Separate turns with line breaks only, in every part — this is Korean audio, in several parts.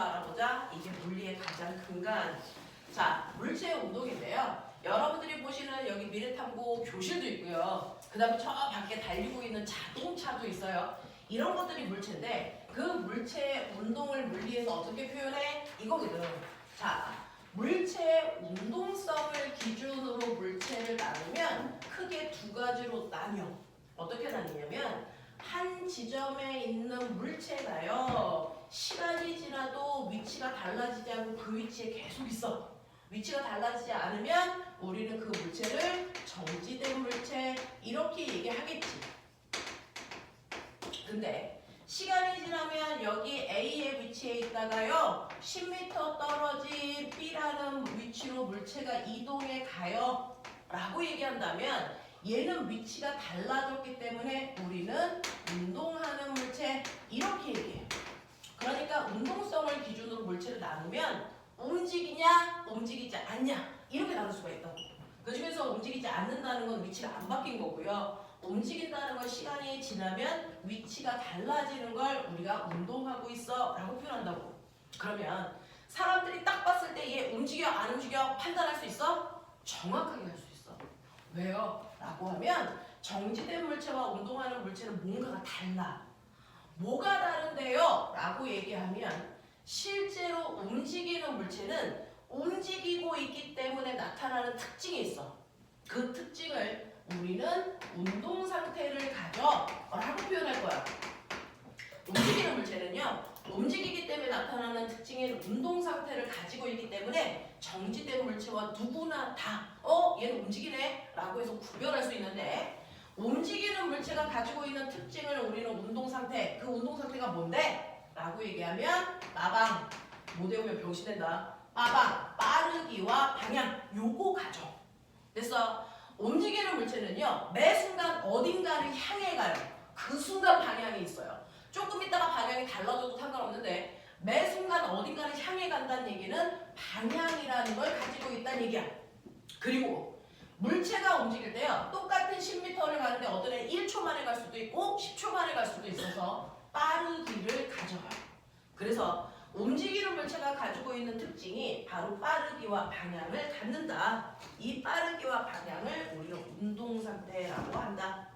알아보자. 이게 물리의 가장 근간. 자, 물체의 운동인데요. 여러분들이 보시는 여기 미래탐구 교실도 있고요. 그 다음에 저 밖에 달리고 있는 자동차도 있어요. 이런 것들이 물체인데 그 물체의 운동을 물리에서 어떻게 표현해? 이거거든. 자, 물체의 운동성을 기준으로 물체를 나누면 크게 두 가지로 나뉘어. 어떻게 나뉘냐면 한 지점에 있는 물체가요. 시간이 지나도 위치가 달라지지 않고 그 위치에 계속 있어. 위치가 달라지지 않으면 우리는 그 물체를 정지된 물체 이렇게 얘기하겠지. 근데 시간이 지나면 여기 A의 위치에 있다가요 10m 떨어진 B라는 위치로 물체가 이동해 가요 라고 얘기한다면 얘는 위치가 달라졌기 때문에 우리는 운동하는 물체 이렇게 얘기해요. 그러니까 운동성을 기준으로 물체를 나누면 움직이냐 움직이지 않냐 이렇게 나눌 수가 있다고. 그 중에서 움직이지 않는다는 건 위치가 안 바뀐 거고요. 움직인다는 건 시간이 지나면 위치가 달라지는 걸 우리가 운동하고 있어 라고 표현한다고. 그러면 사람들이 딱 봤을 때 얘 움직여 안 움직여 판단할 수 있어? 정확하게 할 수 있어. 왜요? 라고 하면 정지된 물체와 운동하는 물체는 뭔가가 달라. 뭐가 다른데요? 라고 얘기하면 실제로 움직이는 물체는 움직이고 있기 때문에 나타나는 특징이 있어. 그 특징을 우리는 운동 상태를 가져 라고 표현할 거야. 움직이는 물체는요. 움직이기 때문에 나타나는 특징인 운동 상태를 가지고 있기 때문에 정지된 물체와 누구나 다 얘는 움직이네 라고 해서 구별할 수 있는데 움직이는 물체가 가지고 있는 특징을 우리는 운동 상태, 그 운동 상태가 뭔데? 라고 얘기하면 빠방, 못 외우면 병신된다. 빠방, 빠르기와 방향 요거 가져. 그래서 움직이는 물체는요. 매 순간 어딘가를 향해 가요. 그 순간 방향이 있어요. 조금 있다가 방향이 달라져도 상관없는데 매 순간 어딘가를 향해 간다는 얘기는 방향이라는 걸 가지고 있다는 얘기야. 그리고 물체가 움직일 때요. 똑같은 10m를 가는데 어떤 애는 1초 만에 갈 수도 있고 10초 만에 갈 수도 있어서 빠르기를 가져가요. 그래서 움직이는 물체가 가지고 있는 특징이 바로 빠르기와 방향을 갖는다. 이 빠르기와 방향을 우리는 운동 상태라고 한다.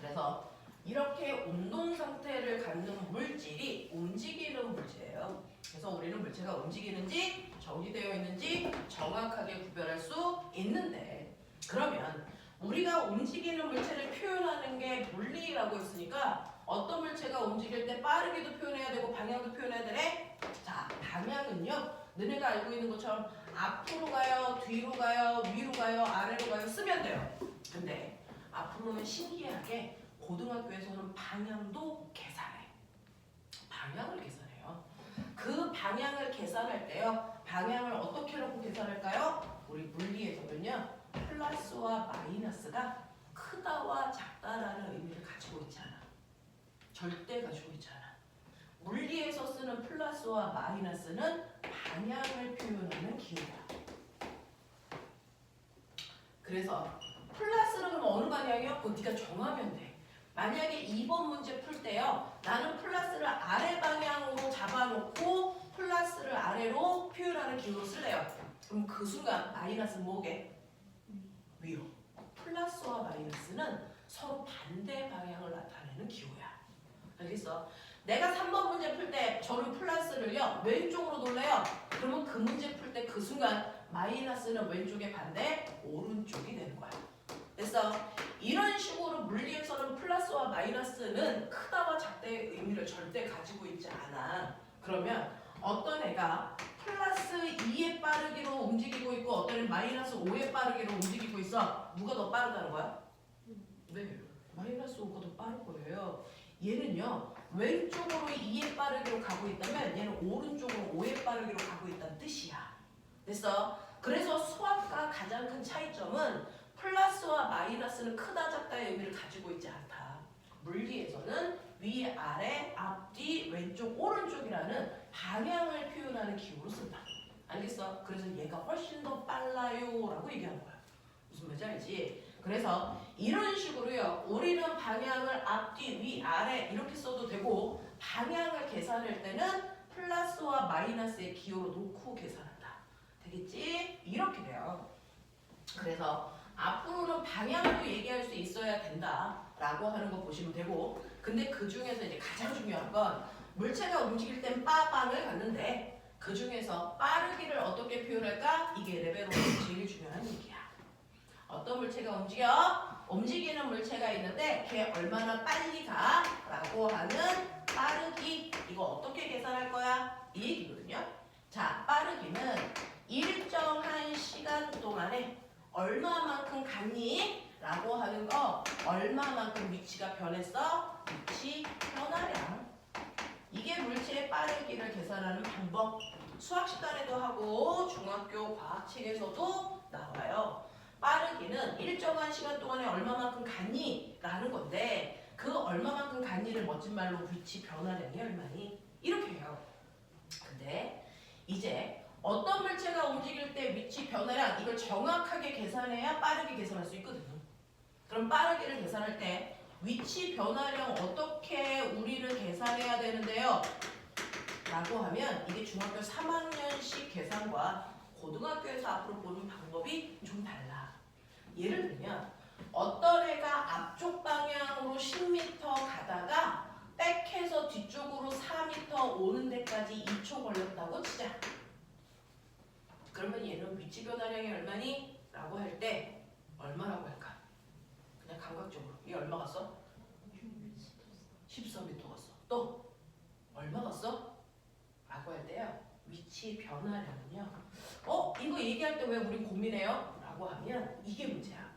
그래서 이렇게 운동 상태를 갖는 물질이 움직이는 물체예요. 그래서 우리는 물체가 움직이는지 정지되어 있는지 정확하게 구별할 수 있는데 그러면 우리가 움직이는 물체를 표현하는 게 물리라고 했으니까 어떤 물체가 움직일 때 빠르게도 표현해야 되고 방향도 표현해야 되네? 자, 방향은요. 너네가 알고 있는 것처럼 앞으로 가요, 뒤로 가요, 위로 가요, 아래로 가요 쓰면 돼요. 근데 앞으로는 신기하게 고등학교에서는 방향도 계산해. 방향을 계산해요. 그 방향을 계산할 때요. 방향을 어떻게 놓고 계산할까요? 우리 물리에서는요. 플러스와 마이너스가 크다와 작다라는 의미를 가지고 있지 않아. 절대 가지고 있지 않아. 물리에서 쓰는 플러스와 마이너스는 방향을 표현하는 기호야. 그래서 플러스는 그럼 어느 방향이요? 그거 네가 정하면 돼. 만약에 2번 문제 풀 때요. 나는 플러스를 아래 방향으로 잡아놓고 플러스를 아래로 표현하는 기호로 쓸래요. 그럼 그 순간 마이너스는 뭐게? 위로. 플러스와 마이너스는 서로 반대 방향을 나타내는 기호야. 알겠어? 내가 3번 문제 풀 때 저는 플러스를요. 왼쪽으로 돌려요. 그러면 그 문제 풀 때 그 순간 마이너스는 왼쪽의 반대 오른쪽이 되는 거야. 그래서 이런 식으로 물리에서는 플러스와 마이너스는 크다와 작다의 의미를 절대 가지고 있지 않아. 그러면 어떤 애가 플러스 2의 빠르기로 움직이고 있고 어떤 애는 마이너스 5의 빠르기로 움직이고 있어. 누가 더 빠르다는 거야? 네, 마이너스 5가 더 빠를 거예요. 얘는요. 왼쪽으로 2의 빠르기로 가고 있다면 얘는 오른쪽으로 5의 빠르기로 가고 있다는 뜻이야. 그래서 수학과 가장 큰 차이점은 플러스와 마이너스는 크다 작다의 의미를 가지고 있지 않다. 물리에서는 위, 아래, 앞뒤, 왼쪽, 오른쪽이라는 방향을 표현하는 기호로 쓴다. 알겠어? 그래서 얘가 훨씬 더 빨라요 라고 얘기하는 거야. 무슨 말인지 알지? 그래서 이런 식으로요. 우리는 방향을 앞뒤, 위, 아래 이렇게 써도 되고 방향을 계산할 때는 플러스와 마이너스의 기호로 놓고 계산한다. 되겠지? 이렇게 돼요. 그래서 앞으로는 방향도 얘기할 수 있어야 된다라고 하는 거 보시면 되고 근데 그 중에서 이제 가장 중요한 건 물체가 움직일 땐 빠방을 갖는데 그 중에서 빠르기를 어떻게 표현할까? 이게 레벨 5의 제일 중요한 얘기야. 어떤 물체가 움직여? 움직이는 물체가 있는데 걔 얼마나 빨리 가? 라고 하는 빠르기 이거 어떻게 계산할 거야? 이 얘기거든요. 자, 빠르기는 일정한 시간 동안에 얼마만큼 갔니? 라고 하는 거 얼마만큼 위치가 변했어? 위치 변화량. 이게 물체의 빠르기를 계산하는 방법. 수학 시간에도 하고 중학교 과학책에서도 나와요. 빠르기는 일정한 시간 동안에 얼마만큼 갔니? 라는 건데 그 얼마만큼 갔니를 멋진 말로 위치 변화량이 얼마니? 이렇게 해요. 근데 이제 어떤 물체가 움직일 때 위치 변화량 이걸 정확하게 계산해야 빠르게 계산할 수 있거든요. 그럼 빠르기를 계산할 때 위치 변화량 어떻게 우리는 계산해야 되는데요? 라고 하면 이게 중학교 3학년식 계산과 고등학교에서 앞으로 보는 방법이 좀 달라. 예를 들면 어떤 애가 앞쪽 방향으로 10m 가다가 백해서 뒤쪽으로 4m 오는 데까지 2초 걸렸다고 치자. 그러면 얘는 위치 변화량이 얼마니? 라고 할 때 얼마라고 할까? 그냥 감각적으로 얘 얼마 갔어? 14m 갔어. 또 얼마 갔어? 라고 할 때요. 위치 변화량은요. 이거 얘기할 때 왜 우리 고민해요? 라고 하면 이게 문제야.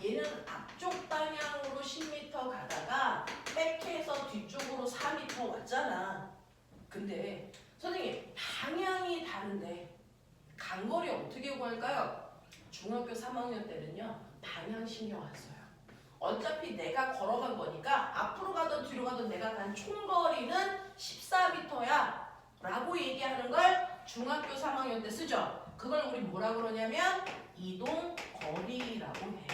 얘는 앞쪽 방향으로 10m 가다가 백해서 뒤쪽으로 4m 왔잖아. 근데 선생님 방향이 다른데 간거리 어떻게 구할까요? 중학교 3학년 때는요. 방향 신경 안 써요. 어차피 내가 걸어간 거니까 앞으로 가든 뒤로 가든 내가 간 총거리는 14m야 라고 얘기하는 걸 중학교 3학년 때 쓰죠. 그걸 우리 뭐라 그러냐면 이동거리라고 해.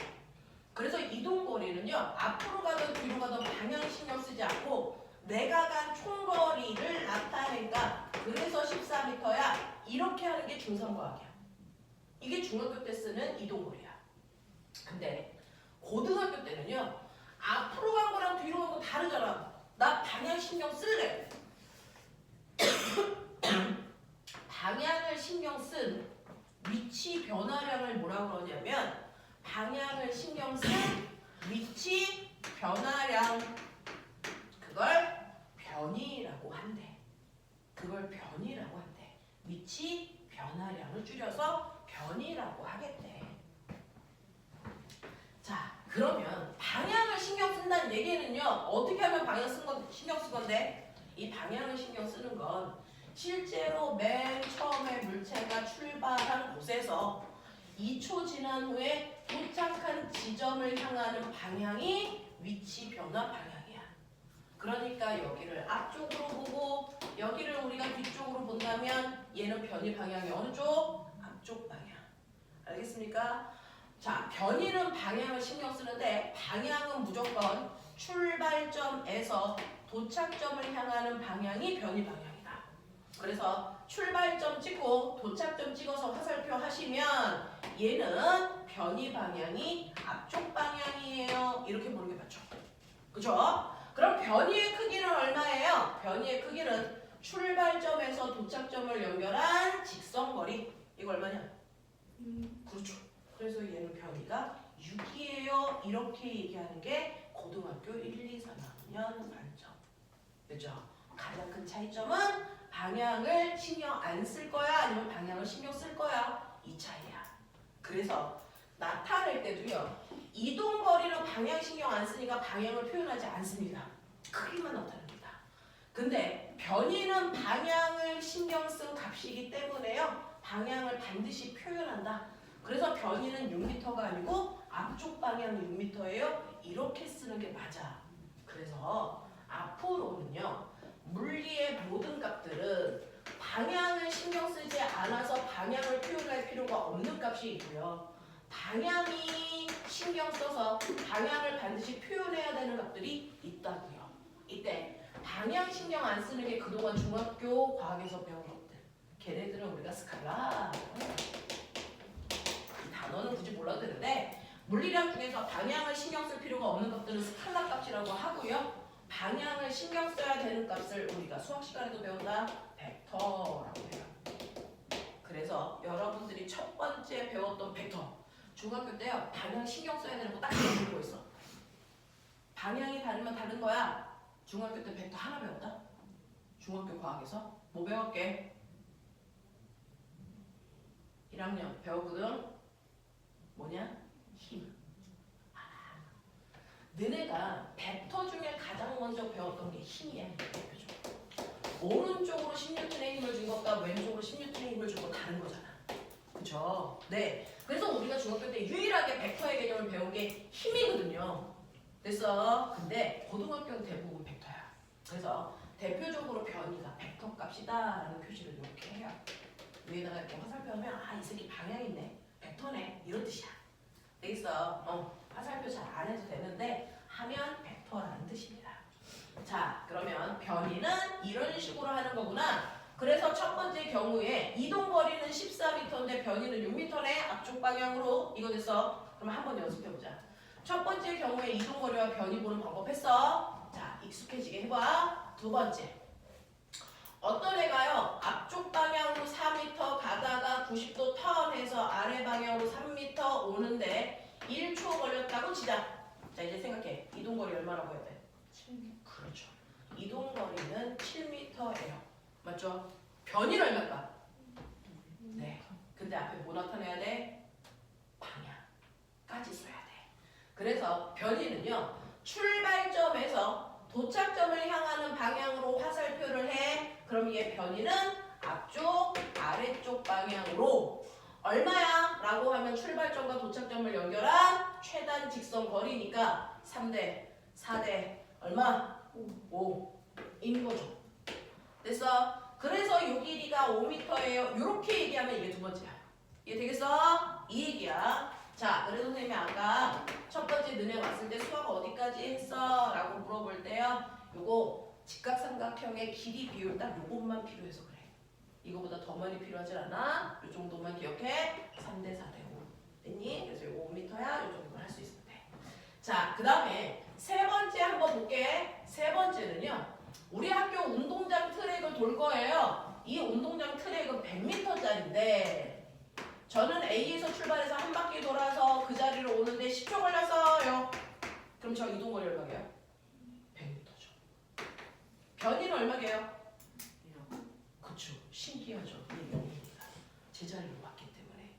그래서 이동거리는요. 앞으로 가든 뒤로 가든 방향 신경 쓰지 않고 내가 간 총거리를 나타낸다. 그래서 14m야. 이렇게 하는 게 중3과학이야. 이게 중학교 때 쓰는 이동거리야. 근데 고등학교 때는요. 앞으로 간 거랑 뒤로 간 거 다르잖아. 나 방향 신경 쓸래. 방향을 신경 쓴 위치 변화량을 뭐라고 그러냐면 방향을 신경 쓴 위치 변화량 그걸 변이라고 한대. 그걸 변이라고 한대. 위치 변화량을 줄여서 변이라고 하겠대. 자, 그러면 방향을 신경 쓴다는 얘기는요. 어떻게 하면 방향 신경 쓴 건데? 이 방향을 신경 쓰는 건 실제로 맨 처음에 물체가 출발한 곳에서 2초 지난 후에 도착한 지점을 향하는 방향이 위치 변화 방향이야. 그러니까 여기를 앞쪽으로 보고 여기를 우리가 뒤쪽으로 본다면 얘는 변이 방향이 어느 쪽? 앞쪽 방향. 알겠습니까? 자, 변이는 방향을 신경 쓰는데 방향은 무조건 출발점에서 도착점을 향하는 방향이 변이 방향이다. 그래서 출발점 찍고 도착점 찍어서 화살표 하시면 얘는 변이 방향이 앞쪽 방향이에요. 이렇게 보는 게 맞죠? 그죠? 그럼 변이의 크기는 얼마예요? 변이의 크기는 출발점에서 도착점을 연결한 직선거리. 이거 얼마냐? 그렇죠. 그래서 얘는 변이가 6이에요. 이렇게 얘기하는 게 고등학교 1, 2, 3학년 관점. 그죠? 가장 큰 차이점은 방향을 신경 안 쓸 거야? 아니면 방향을 신경 쓸 거야? 이 차이야. 그래서 나타낼 때도요. 이동거리는 방향 신경 안 쓰니까 방향을 표현하지 않습니다. 크기만 나타납니다. 근데 변이는 방향을 신경 쓴 값이기 때문에요. 방향을 반드시 표현한다. 그래서 변이는 6m가 아니고 앞쪽 방향 6m예요. 이렇게 쓰는 게 맞아. 그래서 앞으로는요. 물리의 모든 값들은 방향을 신경 쓰지 않아서 방향을 표현할 필요가 없는 값이 있고요. 방향이 신경 써서 방향을 반드시 표현해야 되는 값들이 있다고요. 이때 방향 신경 안 쓰는 게 그동안 중학교 과학에서 배운 것들. 걔네들은 우리가 스칼라 이 단어는 굳이 몰라도 되는데 물리학 중에서 방향을 신경 쓸 필요가 없는 것들은 스칼라 값이라고 하고요. 방향을 신경 써야 되는 값을 우리가 수학 시간에도 배운다. 벡터라고 해요. 그래서 여러분들이 첫 번째 배웠던 벡터 중학교 때요. 방향 신경 써야 되는 거 딱 배우고 있어. 방향이 다르면 다른 거야. 중학교 때 벡터 하나 배웠다. 중학교 과학에서 뭐 배웠게? 1학년 배웠거든. 뭐냐? 힘. 너네가 벡터 중에 가장 먼저 배웠던 게 힘이야. 대표적으로. 오른쪽으로 10N의 힘을 준 것과 왼쪽으로 10N의 힘을 준 거 다른 거잖아. 그쵸? 네. 그래서 우리가 중학교 때 유일하게 벡터의 개념을 배운 게 힘이거든요. 됐어? 근데 고등학교는 대부분 벡터야. 그래서 대표적으로 변이가 벡터 값이다라는 표시를 이렇게 해요. 위에다가 이렇게 화살표 하면 아, 이 새끼 방향 있네. 벡터네. 이런 뜻이야. 되겠어? 화살표 잘 안 해도 되는데 하면 벡터라는 뜻입니다. 자, 그러면 변이는 이런 식으로 하는 거구나. 그래서 첫 번째 경우에 이동거리는 14m인데 변이는 6m네. 앞쪽 방향으로. 이거 됐어? 그럼 한번 연습해보자. 첫 번째 경우에 이동거리와 변이 보는 방법 했어. 자, 익숙해지게 해봐. 두 번째. 어떤 애가요? 앞쪽 방향으로 4m 가다가 90도 턴해서 아래 방향으로 3m 오는데 1초 걸렸다고 치자. 자, 이제 생각해. 이동거리 얼마라고 해야 돼? 7m. 그렇죠. 이동거리는 7m예요. 맞죠? 변이는 얼마일까? 네. 근데 앞에 뭐 나타내야 돼? 방향까지 써야 돼. 그래서 변이는요. 출발점에서 도착점을 향하는 방향으로 화살표를 해. 그럼 얘 변이는 앞쪽, 아래쪽 방향으로 얼마야? 라고 하면 출발점과 도착점을 연결한 최단 직선 거리니까 3대, 4대 얼마? 5인 거죠. 됐어? 그래서 요 길이가 5m예요. 이렇게 얘기하면 이게 두 번째야. 이해 되겠어? 이 얘기야. 자, 그래서 선생님이 아까 첫 번째 너네 왔을 때 수학 어디까지 했어? 라고 물어볼 때요. 요거 직각삼각형의 길이 비율 딱 요것만 필요해서 그래. 이거보다 더 많이 필요하지 않아? 요 정도만 기억해. 3대 4대 5. 됐니? 그래서 요거 5m야. 요 정도만 할 수 있으면 돼. 자, 그 다음에 세 번째 한번 볼게. 세 번째는요. 우리 학교 운동장 트랙을 돌 거예요. 이 운동장 트랙은 100m짜리인데 저는 A에서 출발해서 한 바퀴 돌아서 그 자리로 오는데 10초 걸렸어요. 그럼 저 이동거리 얼마게요? 100m죠. 변이는 얼마게요? 그쵸. 신기하죠. 이게 0입니다. 제자리로 왔기 때문에.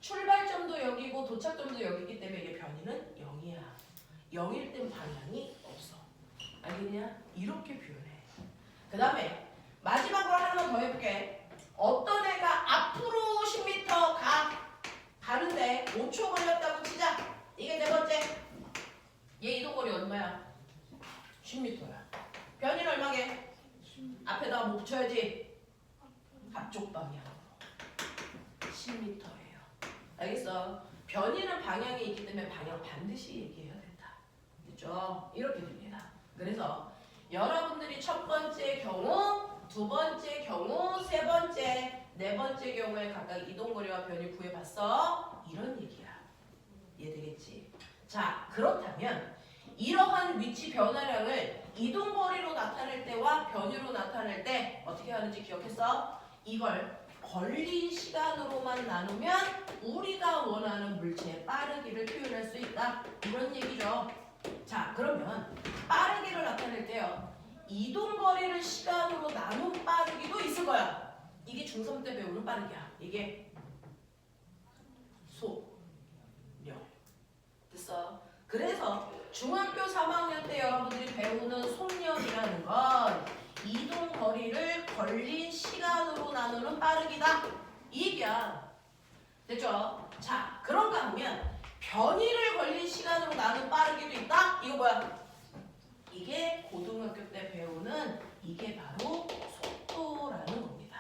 출발점도 여기고 도착점도 여기기 때문에 이게 변이는 0이야. 0일 땐 방향이 없어. 알겠냐? 이렇게 표현해. 그 다음에 마지막으로 하나만 더 해볼게. 어떤 애가 앞으로 10m 가는데 5초 걸렸다고 치자. 이게 네 번째. 얘 이동거리 얼마야? 10m야. 변이는 얼마게? 앞에다가 뭐 붙여야지? 앞쪽 방향으로 10m예요. 알겠어? 변이는 방향이 있기 때문에 방향 반드시 얘기해야 된다. 됐죠? 이렇게 됩니다. 그래서 여러분들이 첫 번째 경우, 두 번째 경우, 세 번째, 네 번째 경우에 각각 이동거리와 변이 구해봤어? 이런 얘기야. 이해되겠지? 자, 그렇다면 이러한 위치 변화량을 이동거리로 나타낼 때와 변이로 나타낼 때 어떻게 하는지 기억했어? 이걸 걸린 시간으로만 나누면 우리가 원하는 물체의 빠르기를 표현할 수 있다. 이런 얘기죠. 자, 그러면 빠르기를 나타낼 때요. 이동거리를 시간으로 나눈 빠르기도 있을 거야. 이게 중3 때 배우는 빠르기야. 이게 소령. 됐어? 그래서 중학교 3학년 때 여러분들이 배우는 속력이라는 건 이동거리를 걸린 시간으로 나누는 빠르기다. 이 얘기야. 됐죠? 자, 그런가 하면 변이를 걸린 시간으로 나눈 빠르기도 있다? 이거 뭐야? 이게 고등학교 때 배우는 이게 바로 속도라는 겁니다.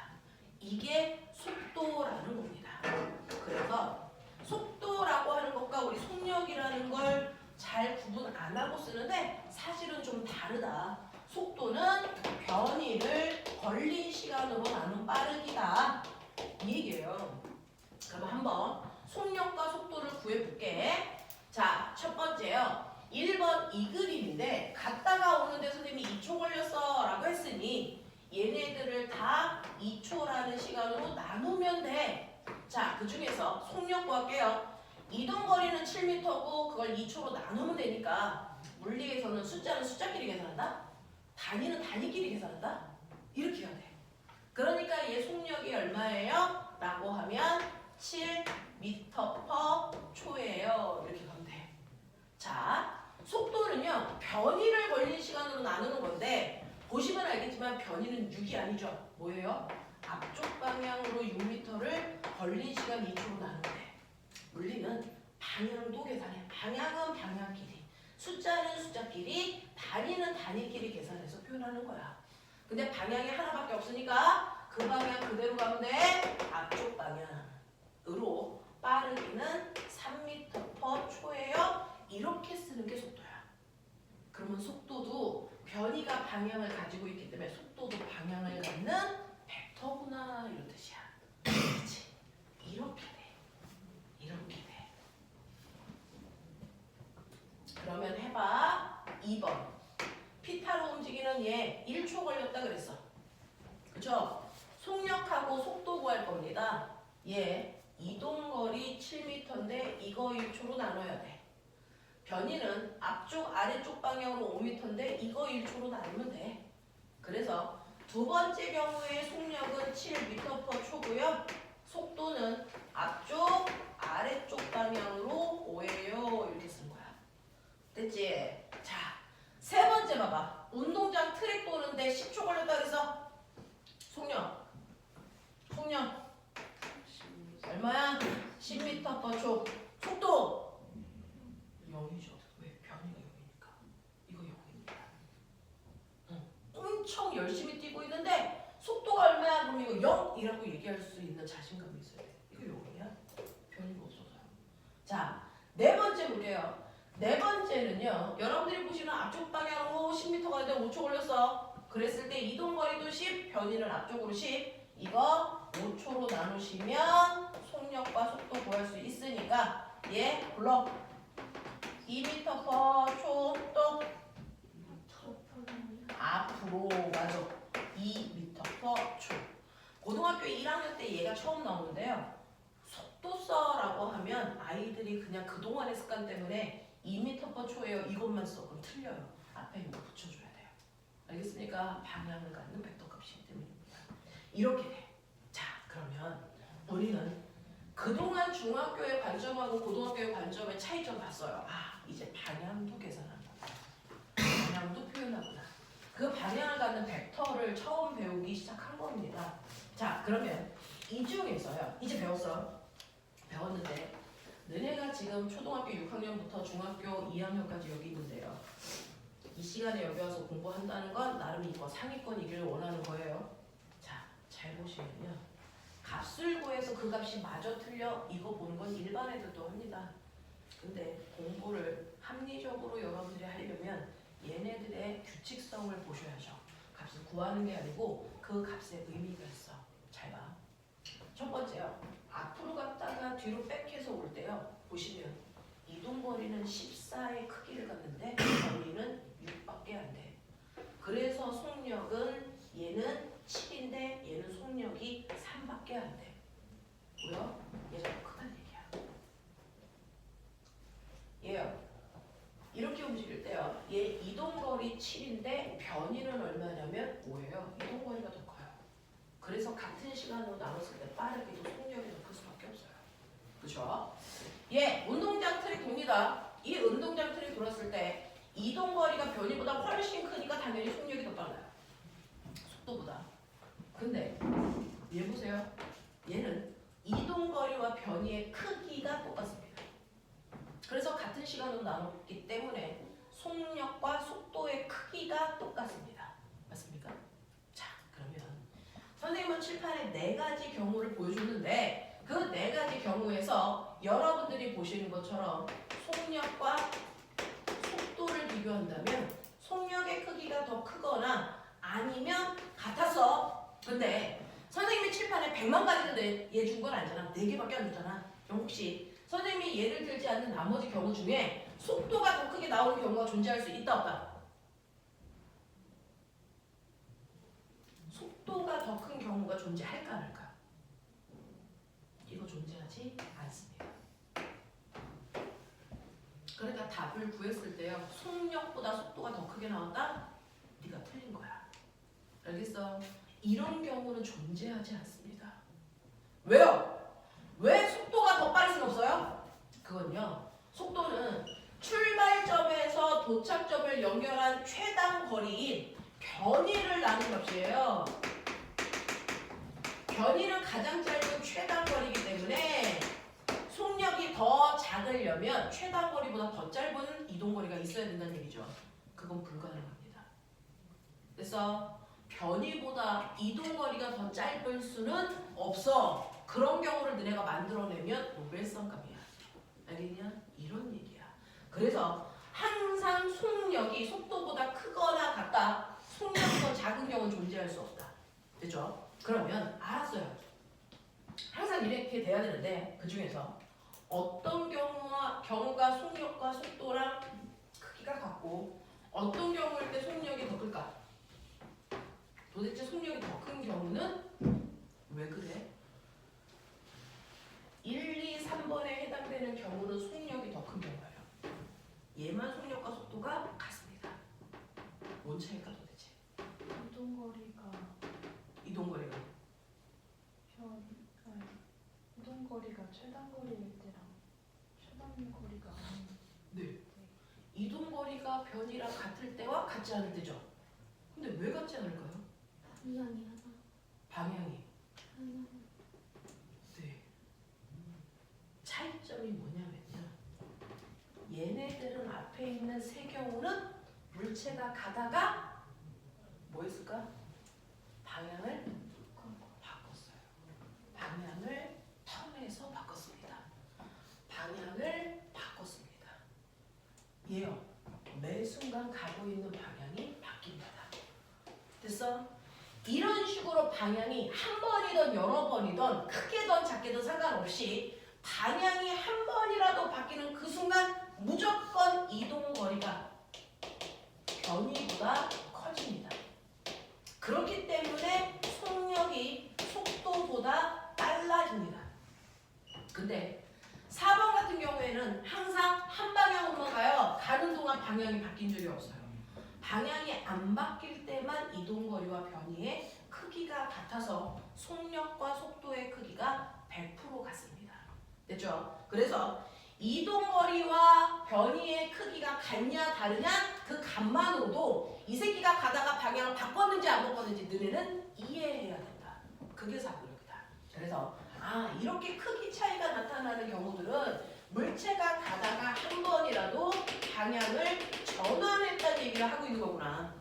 이게 속도라는 겁니다. 그래서 속도라고 하는 표현은 안 하고 쓰는데 사실은 좀 다르다. 속도는 변이를 걸린 시간으로 나눈 빠르기다. 이 얘기예요. 그럼 한번 속력과 속도를 구해볼게. 자, 첫 번째요. 1번 이 그림인데 갔다가 오는데 선생님이 2초 걸렸어 라고 했으니 얘네들을 다 2초라는 시간으로 나누면 돼. 자, 그 중에서 속력 구할게요. 이동거리는 7m고 그걸 2초로 나누면 되니까 물리에서는 숫자는 숫자끼리 계산한다? 단위는 단위끼리 계산한다? 이렇게 해야 돼. 그러니까 얘 속력이 얼마예요? 라고 하면 7m/초예요. 이렇게 가면 돼. 자, 속도는요. 변이를 걸린 시간으로 나누는 건데 보시면 알겠지만 변이는 6이 아니죠. 뭐예요? 앞쪽 방향으로 6m를 걸린 시간 2초로 나누는데 물리는 방향도 계산해. 방향은 방향끼리, 숫자는 숫자끼리, 단위는 단위끼리 계산해서 표현하는 거야. 근데 방향이 하나밖에 없으니까 그 방향 그대로 가면 돼. 앞쪽 방향으로 빠르기는 3m/초예요. 이렇게 쓰는 게 속도야. 그러면 속도도 변이가 방향을 가지고 있기 때문에 속도도 방향을 갖는 벡터구나 이런 뜻이야. 그렇지? 이렇게 돼. 이렇게 돼. 그러면 해봐. 2번. 피타로 움직이는 얘 1초 걸렸다 그랬어. 그죠? 속력하고 속도 구할 겁니다. 얘 이동거리 7m인데 이거 1초로 나눠야 돼. 변이는 앞쪽 아래쪽 방향으로 5m인데 이거 1초로 나누면 돼. 그래서 두 번째 경우에 속력은 7m/초고요. 속도는 앞쪽 아래쪽 방향으로 5예요. 이렇게 쓴 거야. 됐지? 자, 세 번째 봐봐. 운동장 트랙 도는데 10초 걸렸다 그래서 속력 얼마야? 10m/초. 속도 0이죠. 왜? 변이가 0이니까. 이거 0입니다. 엄청 열심히 뛰고 있는데 속도가 얼마야? 그럼 이거 0이라고 얘기할 수 있는 자신감이 있어야 돼. 이거 0이야? 변이가 없어서요. 자, 네 번째 볼게요. 네 번째는요. 여러분들이 보시는 앞쪽 방향으로 10m 가는데 5초 걸렸어. 그랬을 때 이동거리도 10, 변이는 앞쪽으로 10. 이거 5초로 나누시면 속력과 속도 구할 수 있으니까 얘 불러. 2m/초 또 앞으로 맞아. 2m/초. 고등학교 1학년 때 얘가 처음 나오는데요. 속도 써라고 하면 아이들이 그냥 그동안의 습관 때문에 2m/초예요. 이것만 써. 그럼 틀려요. 앞에 이거 붙여줘야 돼요. 알겠습니까? 방향을 갖는 벡터 값이기 때문입니다. 이렇게 돼. 자, 그러면 우리는 그동안 중학교의 관점하고 고등학교의 관점의 차이점 봤어요. 아, 이제 방향도 계산한다. 방향도 표현하구나. 그 방향을 갖는 벡터를 처음 배우기 시작한 겁니다. 자, 그러면 이 중에서요. 이제 배웠는데 너네가 지금 초등학교 6학년부터 중학교 2학년까지 여기 있는데요. 이 시간에 여기 와서 공부한다는 건 나름 이거 상위권이기를 원하는 거예요. 자, 잘 보시면요. 값을 구해서 그 값이 마저 틀려 이거 보는 건 일반 애들도 합니다. 근데 공부를 합리적으로 여러분들이 하려면 얘네들의 규칙성을 보셔야죠. 값을 구하는 게 아니고 그 값의 의미가 있어. 잘 봐. 첫 번째요. 앞으로 갔다가 뒤로 백해서 올 때요. 보시면 이동거리는 14의 크기를 갖는데 거리는 6밖에 안 돼. 그래서 속력은 얘는 7인데 얘는 속력이 3밖에 안 돼. 뭐야? 얘가 더 크다는 얘기야. 얘요. 이렇게 움직일 때요. 얘 이동거리 7인데 변이는 얼마냐면 5예요. 이동거리가 더 커요. 그래서 같은 시간으로 나눴을 때 빠르기도 속력이 더 클 수밖에 없어요. 그렇죠? 얘 운동장 트랙 돕니다. 이 운동장 트랙 돌았을 때 이동거리가 변이보다 훨씬 크니까 당연히 속력이 더 빨라요. 속도보다. 근데 얘 보세요. 얘는 이동거리와 변이의 크기가 똑같습니다. 그래서 같은 시간으로 나눴기 때문에 속력과 속도의 크기가 똑같습니다. 맞습니까? 자, 그러면 선생님은 칠판에 4가지 경우를 보여줬는데 그 4가지 경우에서 여러분들이 보시는 것처럼 속력과 속도를 비교한다면 속력의 크기가 더 크거나 아니면 같았어. 근데 선생님이 칠판에 100만 가지를 얘준 건 아니잖아. 4개밖에 안 줬잖아. 그럼 혹시 선생님이 예를 들지 않는 나머지 경우 중에 속도가 더 크게 나오는 경우가 존재할 수 있다 없다? 속도가 더 큰 경우가 존재할까 말까? 이거 존재하지 않습니다. 그러니까 답을 구했을 때요. 속력보다 속도가 더 크게 나왔다? 네가 틀린 거야. 알겠어? 이런 경우는 존재하지 않습니다. 왜요? 왜 속도가 더 빠를 수는 없어요? 그건요. 속도는 출발점에서 도착점을 연결한 최단 거리인 변이를 나눈 값이에요. 변이는 가장 짧은 최단 거리이기 때문에 속력이 더 작으려면 최단 거리보다 더 짧은 이동 거리가 있어야 된다는 얘기죠. 그건 불가능합니다. 그래서 변이보다 이동 거리가 더 짧을 수는 없어. 그런 경우를 너네가 만들어내면 노벨상 값이야. 알겠냐? 이런 얘기야. 그래서 항상 속력이 속도보다 크거나 같다. 속력이 더 작은 경우는 존재할 수 없다. 됐죠? 그러면 알았어요. 항상 이렇게 돼야 되는데 그 중에서 어떤 경우가 속력과 속도랑 크기가 같고 어떤 경우일 때 속력이 더 클까? 도대체 속력이 더 큰 경우는 왜 그래? 1, 2, 3번에 해당되는 경우는 속력이 더 큰 경우예요. 얘만 속력과 속도가 같습니다. 뭔 차이일까 도대체? 이동거리가
이동거리가 최단거리일 때랑 최단거리가 아닌
네. 이동거리가 변이랑 같을 때와 같지 않을 때죠. 근데 왜 같지 않을까요? 방향이. 네. 차이점이 뭐냐면요. 얘네들은 앞에 있는 세 경우는 물체가 가다가 뭐 했을까? 방향을 바꿨어요. 방향을 턴해서 바꿨습니다. 방향을 바꿨습니다. 얘요. 매 순간 가고 있는 방향이 바뀝니다. 됐어? 이런 식으로 방향이 한 번이든 여러 번이든 크게든 작게든 상관없이 방향이 한 번이라도 바뀌는 그 순간 무조건 이동거리가 변이보다 커집니다. 그렇기 때문에 속력이 속도보다 빨라집니다. 근데 4번 같은 경우에는 항상 한 방향으로만 가요. 가는 동안 방향이 바뀐 적이 없어요. 방향이 안 바뀔 때만 이동거리와 변이의 크기가 같아서 속력과 속도의 크기가 100% 같습니다. 됐죠? 그래서 이동거리와 변이의 크기가 같냐 다르냐 그 값만으로도 이 새끼가 가다가 방향을 바꿨는지 안 바꿨는지 너네는 이해해야 된다. 그게 사고력이다. 그래서 이렇게 크기 차이가 나타나는 경우들은 물체가 가다가 한 번이라도 방향을 전환했다는 얘기를 하고 있는 거구나.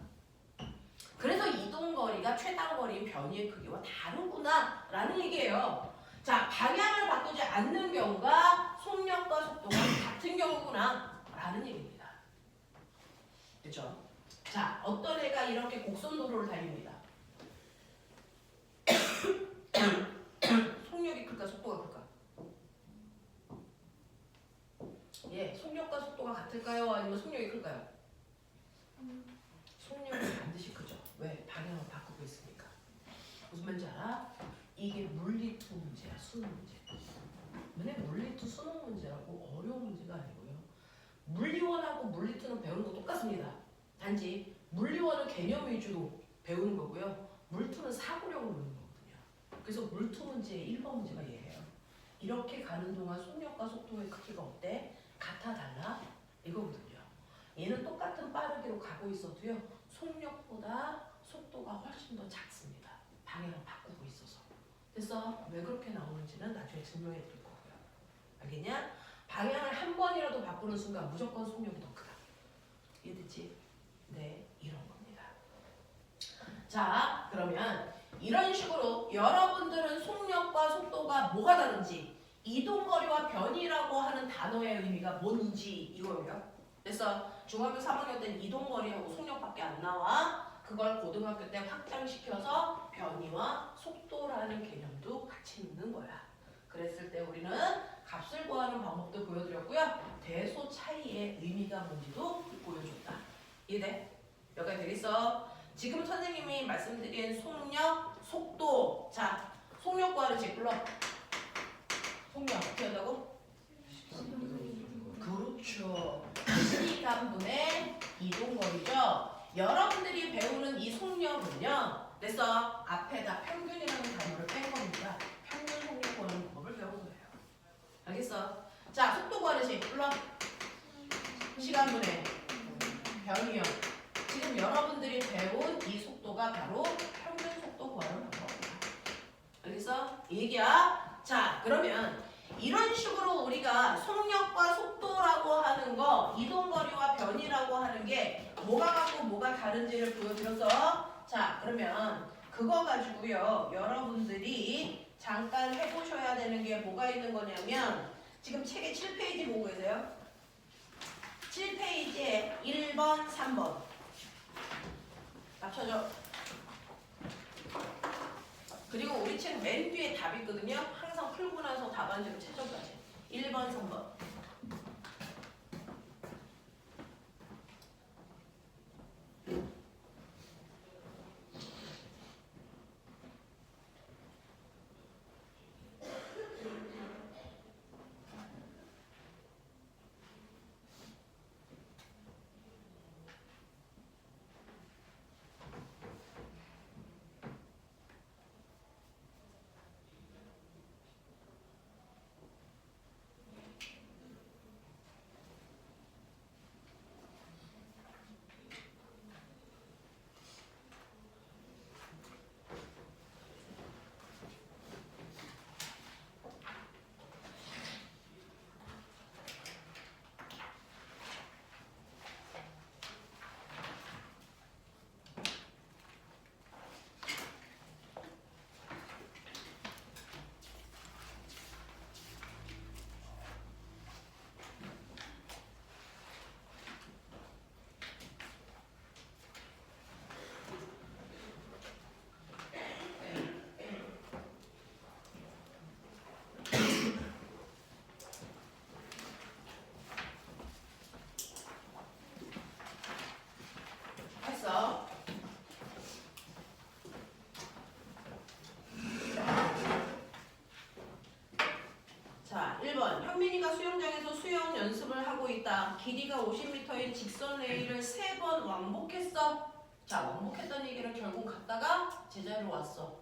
그래서 이동거리가 최단거리인 변이의 크기와 다르구나 라는 얘기예요. 자, 방향을 바꾸지 않는 경우가 속력과 속도가 같은 경우구나 라는 얘기입니다. 그렇죠? 자, 어떤 애가 이렇게 곡선도로를 달립니다. 속력이 클까 속도가 클까? 예, 속력과 속도가 같을까요? 아니면 속력이 클까요? 속력이 반드시 크죠. 왜? 방향을 바꾸고 있으니까. 무슨 말인지 알아? 이게 물리투 문제야, 수능 문제. 근데 물리투 수능 문제라고 어려운 문제가 아니고요. 물리원하고 물리투는 배우는 거 똑같습니다. 단지 물리원은 개념 위주로 배우는 거고요. 물투는 사고력으로 배우는 거거든요. 그래서 물투 문제의 1번 문제가 얘예요. 이렇게 가는 동안 속력과 속도의 크기가 어때? 같아 달라? 이거거든요. 얘는 똑같은 빠르기로 가고 있어도요. 속력보다 속도가 훨씬 더 작습니다. 방향을 바꾸고 있어서. 그래서 왜 그렇게 나오는지는 나중에 증명해 드릴 거고요. 알겠냐? 방향을 한 번이라도 바꾸는 순간 무조건 속력이 더 크다. 이해됐지? 네, 이런 겁니다. 자, 그러면 이런 식으로 여러분들은 속력과 속도가 뭐가 다른지 이동거리와 변이라고 하는 단어의 의미가 뭔지 이거예요. 그래서 중학교 3학년 때는 이동거리하고 속력밖에 안 나와. 그걸 고등학교 때 확장시켜서 변이와 속도라는 개념도 같이 넣는 거야. 그랬을 때 우리는 값을 구하는 방법도 보여드렸고요. 대소 차이의 의미가 뭔지도 보여줬다. 이해돼? 여기까지 되겠어? 지금 선생님이 말씀드린 속력, 속도. 자, 속력 구하는지 불러. 속력 어떻게 한다고? 그렇죠. 시간분의 이동거리죠. 여러분들이 배우는 이 속력은요. 그래서 앞에다 평균이라는 단어를 뺀 겁니다. 평균 속력 구하는 방법을 배운 거예요. 알겠어? 자, 속도 구하는지 불러. 시간분의 변이요. 지금 여러분들이 배운 이 속도가 바로 평균 속도 구하는 방법이야. 알겠어? 이 얘기야. 자, 그러면 이런 식으로 우리가 속력과 속도라고 하는 거, 이동거리와 변이라고 하는 게 뭐가 같고 뭐가 다른지를 보여드려서 자, 그러면 그거 가지고요. 여러분들이 잠깐 해보셔야 되는 게 뭐가 있는 거냐면 지금 책에 7페이지 보고 계세요? 7페이지에 1번, 3번 맞춰줘. 그리고 우리 책 맨 뒤에 답이 있거든요. 항상 풀고 나서 답안지로 채점까지. 1번, 3번. 했어. 자, 1번. 현민이가 수영장에서 수영 연습을 하고 있다. 길이가 50m인 직선 레일을 3번 왕복했어. 자, 왕복했다는 얘기는 결국 갔다가 제자리로 왔어.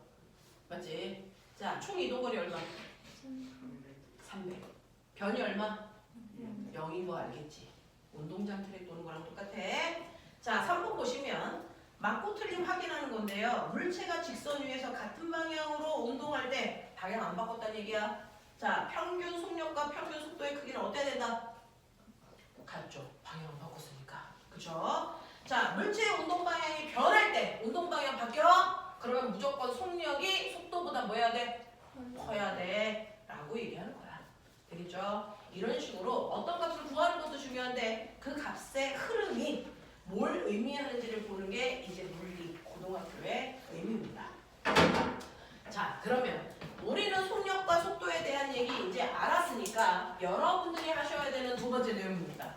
맞지? 자, 총 이동거리 얼마? 300. 변이 얼마? 0인 거 알겠지? 운동장 트랙 도는 거랑 똑같아. 자, 3번 보시면 맞고 틀림 확인하는 건데요. 물체가 직선 위에서 같은 방향으로 운동할 때 방향 안 바꿨다는 얘기야. 자, 평균 속력과 평균 속도의 크기는 어때야 된다? 같죠. 방향 안 바꿨으니까. 그쵸? 자, 물체의 운동 방향이 변할 때 운동 방향 바뀌어? 그러면 무조건 속력이 속도보다 뭐 해야 돼? 커야 돼. 라고 얘기하는 거야. 되겠죠? 이런 식으로 어떤 값을 구하는 것도 중요한데 그 값의 흐름이 뭘 의미하는지를 보는 게 이제 물리 고등학교의 의미입니다. 자, 그러면 우리는 속력과 속도에 대한 얘기 이제 알았으니까 여러분들이 하셔야 되는 두 번째 내용입니다.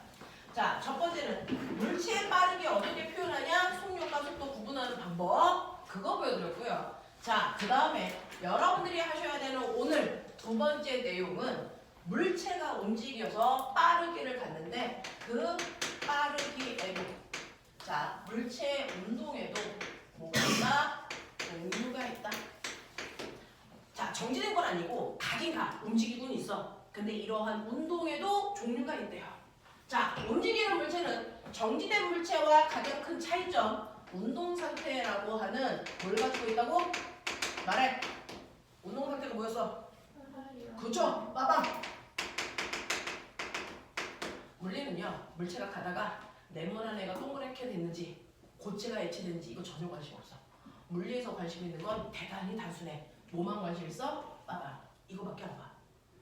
자, 첫 번째는 물체의 빠르게 어떻게 표현하냐? 속력과 속도 구분하는 방법. 그거 보여드렸고요. 자, 그 다음에 여러분들이 하셔야 되는 오늘 두 번째 내용은 물체가 움직여서 빠르기를 갖는데 그 빠르기에도 자, 물체의 운동에도 뭐가 있다? 종류가 있다. 자, 정지된 건 아니고 가긴 가. 움직이고는 있어. 근데 이러한 운동에도 종류가 있대요. 자, 움직이는 물체는 정지된 물체와 가장 큰 차이점 운동 상태라고 하는 뭘 가지고 있다고? 말해. 운동 상태가 뭐였어? 그렇죠. 빠밤. 물리는요. 물체가 가다가 네모난 애가 동그랗게 됐는지 고체가 액체됐는지 이거 전혀 관심 없어. 물리에서 관심 있는 건 대단히 단순해. 뭐만 관심 있어? 빠밤. 이거밖에 안 봐.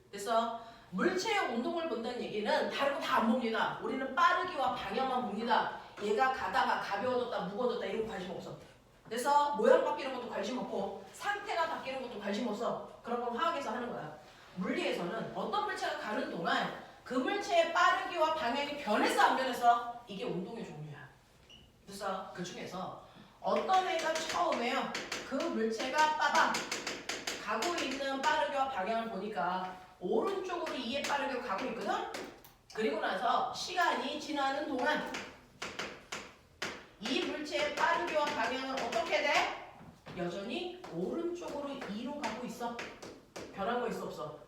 그래서 물체의 운동을 본다는 얘기는 다른 거 다 안 봅니다. 우리는 빠르기와 방향만 봅니다. 얘가 가다가 가벼워졌다 무거워졌다 이런 거 관심 없어. 그래서 모양 바뀌는 것도 관심 없고 상태가 바뀌는 것도 관심 없어. 그런 건 화학에서 하는 거야. 물리에서는 어떤 물체가 가는 동안 그 물체의 빠르기와 방향이 변했어 안 변했어? 이게 운동의 종류야. 그래서 그 중에서 어떤 애가 처음에요. 그 물체가 빠방 가고 있는 빠르기와 방향을 보니까 오른쪽으로 이에 빠르게 가고 있거든? 그리고 나서 시간이 지나는 동안 이 물체의 빠르기와 방향은 어떻게 돼? 여전히 오른쪽으로 2로 가고 있어. 변한 거 있어 없어?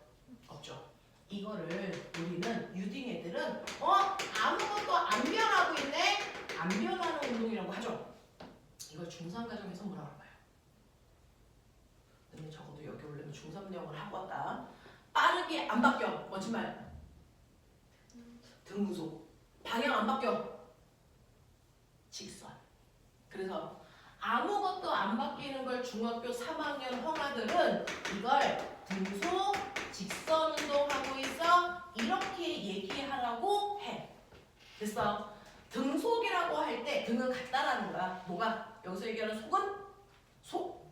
없죠. 이거를 우리는 유딩 애들은 아무것도 안 변하고 있네? 안 변하는 운동이라고 하죠. 이걸 중3 과정에서 뭐라고 할까요? 근데 적어도 여기 올려면 중3영을 하고 왔다. 빠르게 안 바뀌어. 뭔지 말? 등속. 방향 안 바뀌어. 직선. 그래서 아무것도 안 바뀌는 걸 중학교 3학년 형아들은 이걸 등속 직선 운동하고 있어. 이렇게 얘기하라고 해. 됐어? 등속이라고 할 때 등은 같다라는 거야. 뭐가? 여기서 얘기하는 속은? 속력.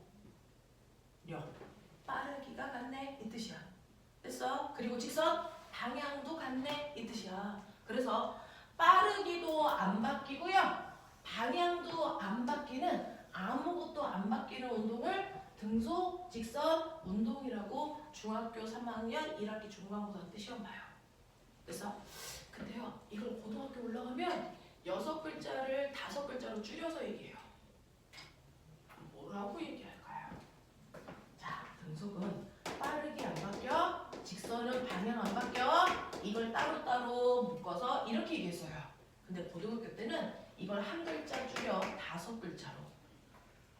빠르기가 같네. 이 뜻이야. 됐어? 그리고 직선? 방향도 같네. 이 뜻이야. 그래서 빠르기도 안 바뀌고요. 방향도 안 바뀌는 아무것도 안 바뀌는 운동을 등속 직선 운동이라고 중학교 3학년 1학기 중간고사 때 시험 봐요. 그래서 근데요 이걸 고등학교 올라가면 6글자를 5글자로 줄여서 얘기해요. 뭐라고 얘기할까요? 자, 등속은 빠르게 안 바뀌어, 직선은 방향 안 바뀌어. 이걸 따로따로 묶어서 이렇게 얘기했어요. 근데 고등학교 때는 이걸 한 글자 줄여 5글자로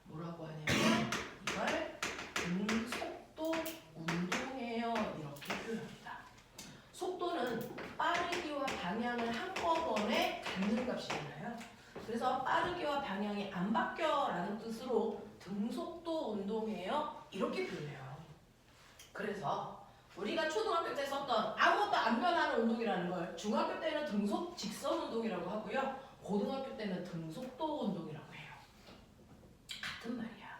뭐라고 하냐면 이걸 등속도 운동이에요. 이렇게 표현합니다. 속도는 빠르기와 방향을 한꺼번에 갖는 값이잖아요. 그래서 빠르기와 방향이 안 바뀌어 라는 뜻으로 등속도 운동이에요. 이렇게 표현해요. 그래서 우리가 초등학교 때 썼던 아무것도 안 변하는 운동이라는 걸 중학교 때는 등속 직선 운동이라고 하고요. 고등학교 때는 등속도 운동이라고 해요. 같은 말이야.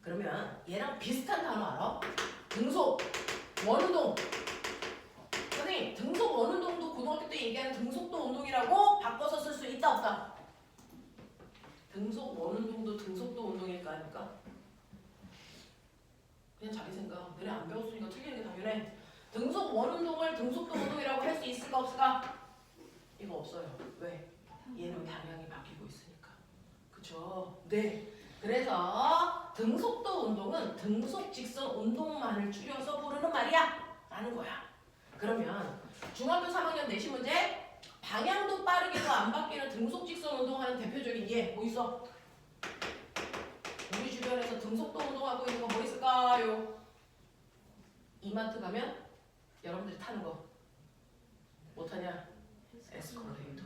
그러면 얘랑 비슷한 단어 알아? 등속, 원운동. 선생님, 등속 원운동도 고등학교 때 얘기하는 등속도 운동이라고 바꿔서 쓸 수 있다 없다? 등속 원운동도 등속도 운동일까 아닐까? 그냥 자기 생각. 너네 안 배웠으니까 틀리는 게 당연해. 등속 원운동을 등속도 운동이라고 할 수 있을까 없을까? 이거 없어요. 왜? 얘는 방향이 바뀌고 있으니까. 그쵸? 네. 그래서 등속도 운동은 등속 직선 운동만을 줄여서 부르는 말이야 라는 거야. 그러면 중학교 3학년 내시 문제 방향도 빠르게도 안 바뀌는 등속 직선 운동하는 대표적인 예 뭐 있어? 우리 주변에서 등속도 운동하고 있는 거 뭐 있을까요? 이마트 가면 여러분들이 타는 거 뭐 타냐? 에스컬레이터.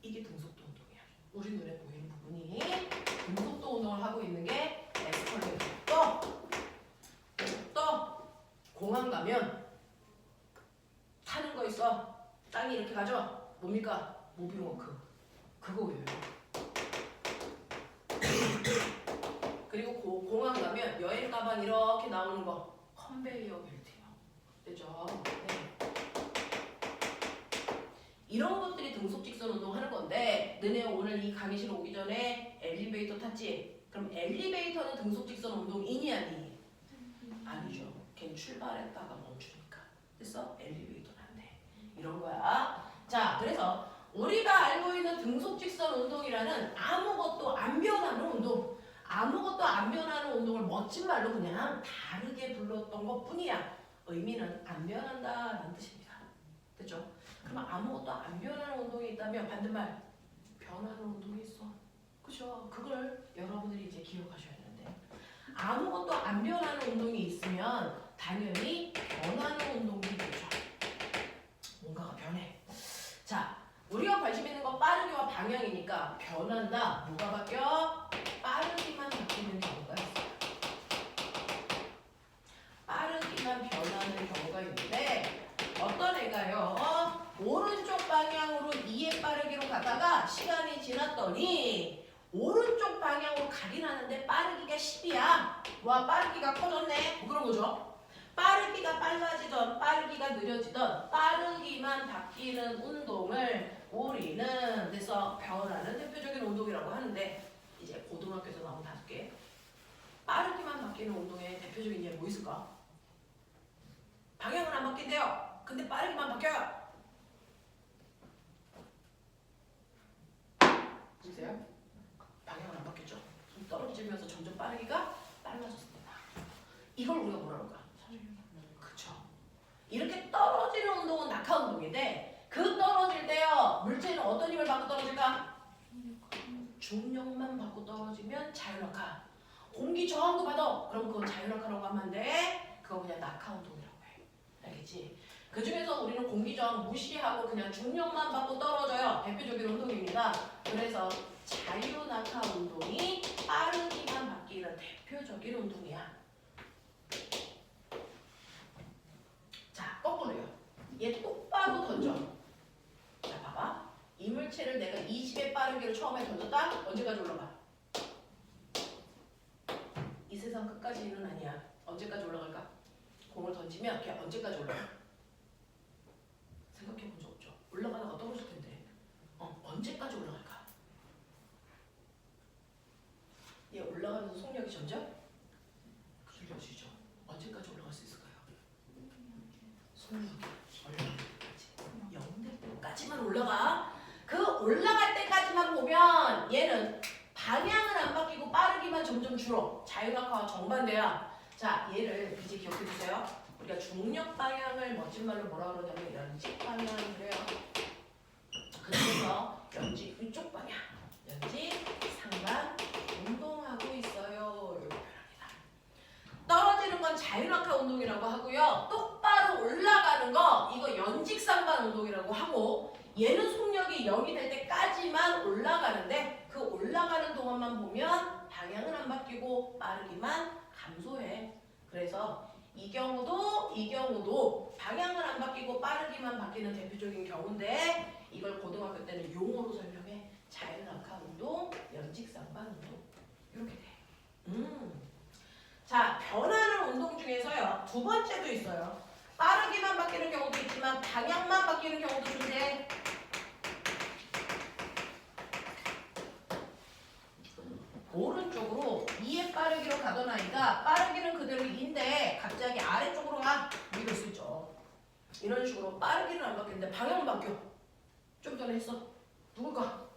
이게 등속도 운동이야. 우리 눈에 보이는 부분이 등속도 운동을 하고 있는 게 에스컬레이터. 또 공항 가면 타는 거 있어. 땅이 이렇게 가죠? 뭡니까? 모빙워크. 그거 외워요. 그리고 공항 가면 여행 가방 이렇게 나오는 거 컨베이어 벨트요. 됐죠? 네. 이런 것들이 등속 직선 운동 하는 건데 너네 오늘 이 강의실 오기 전에 엘리베이터 탔지? 그럼 엘리베이터는 등속 직선 운동이니 아니? 아니죠. 걔는 출발했다가 멈추니까. 됐어? 엘리베이터는 안 돼. 이런 거야. 자, 그래서 우리가 알고 있는 등속 직선 운동이라는 아무것도 안 변하는 운동, 아무것도 안 변하는 운동을 멋진 말로 그냥 다르게 불렀던 것 뿐이야. 의미는 안 변한다라는 뜻입니다. 됐죠? 그러면 아무것도 안 변하는 운동이 있다면 반대말 변하는 운동이 있어. 그죠? 그걸 여러분들이 이제 기억하셔야 되는데 아무것도 안 변하는 운동이 있으면 당연히 변하는 운동이 되죠. 뭔가가 변해. 자, 우리가 관심 있는 건 빠르기와 방향이니까 변한다. 뭐가 바뀌어? 빠르기만 바뀌는 경우가 있어요. 빠르기만 변하는 경우가 있는데 애가요. 오른쪽 방향으로 2의 빠르기로 가다가 시간이 지났더니 오른쪽 방향으로 가긴 하는데 빠르기가 10이야. 와, 빠르기가 커졌네. 뭐 그런 거죠. 빠르기가 빨라지던 빠르기가 느려지던 빠르기만 바뀌는 운동을 우리는 그래서 변하는 대표적인 운동이라고 하는데, 이제 고등학교에서 나온 5개 빠르기만 바뀌는 운동의 대표적인 예뭐 있을까? 방향은 안 바뀐대요. 근데 빠르기만 바뀌어요. 보세요. 방향은 안 바뀌었죠. 좀 떨어지면서 점점 빠르기가 빨라졌습니다. 이걸 우리가 뭐라 그럴까? 그쵸. 이렇게 떨어지는 운동은 낙하 운동인데, 그 떨어질 때요, 물체는 어떤 힘을 받고 떨어질까? 중력만 받고 떨어지면 자유낙하. 공기 저항도 받아. 그럼 그건 자유낙하라고 하면 안 돼. 그거 그냥 낙하 운동이라고 해. 알겠지? 그 중에서 우리는 공기 저항 무시하고 그냥 중력만 받고 떨어져요. 대표적인 운동입니다. 그래서 자유낙하 운동이 빠르기만 바뀌는 대표적인 운동이야. 자, 거꾸로요. 얘 똑바로 던져. 자, 봐봐. 이물체를 내가 20의 빠르기로 처음에 던졌다? 언제까지 올라가? 이 세상 끝까지는 아니야. 언제까지 올라갈까? 공을 던지면 걔 언제까지 올라가? 생각해 본 적 없죠? 올라가다가 떨어질 텐데. 언제까지 올라갈까? 얘 올라가면서 속력이 점점 줄여지죠. 언제까지 올라갈 수 있을까요? 속력이 올라갈 때까지. 0 될 때까지만 올라가. 그 올라갈 때까지만 보면 얘는 방향은 안 바뀌고 빠르기만 점점 줄어. 자유낙하와 정반대야. 자, 얘를 이제 기억해 주세요. 우리가 중력 방향을 멋진 말로 뭐라 그러냐면 연직 방향을 그래요. 그래서 연직 위쪽 방향, 연직 상반 운동하고 있어요. 이렇게 표현합니다. 떨어지는 건 자유낙하 운동이라고 하고요. 똑바로 올라가는 거 이거 연직 상반 운동이라고 하고, 얘는 속력이 0이 될 때까지만 올라가는데 그 올라가는 동안만 보면 방향은 안 바뀌고 빠르기만 감소해. 그래서 이 경우도 방향은 안 바뀌고 빠르기만 바뀌는 대표적인 경우인데, 이걸 고등학교 때는 용어로 설명해. 자유낙하 운동, 연직상반 운동 이렇게 돼. 자, 변하는 운동 중에서요, 두 번째도 있어요. 빠르기만 바뀌는 경우도 있지만 방향만 바뀌는 경우도 존재해. 오른쪽으로 2의 빠르기로 가던 아이가 빠르기는 그대로 2인데 갑자기 아래쪽으로 가. 이럴 수 있죠. 이런 식으로 빠르기는 안 바뀌는데 방향은 바뀌어. 좀 전에 했어. 누굴까?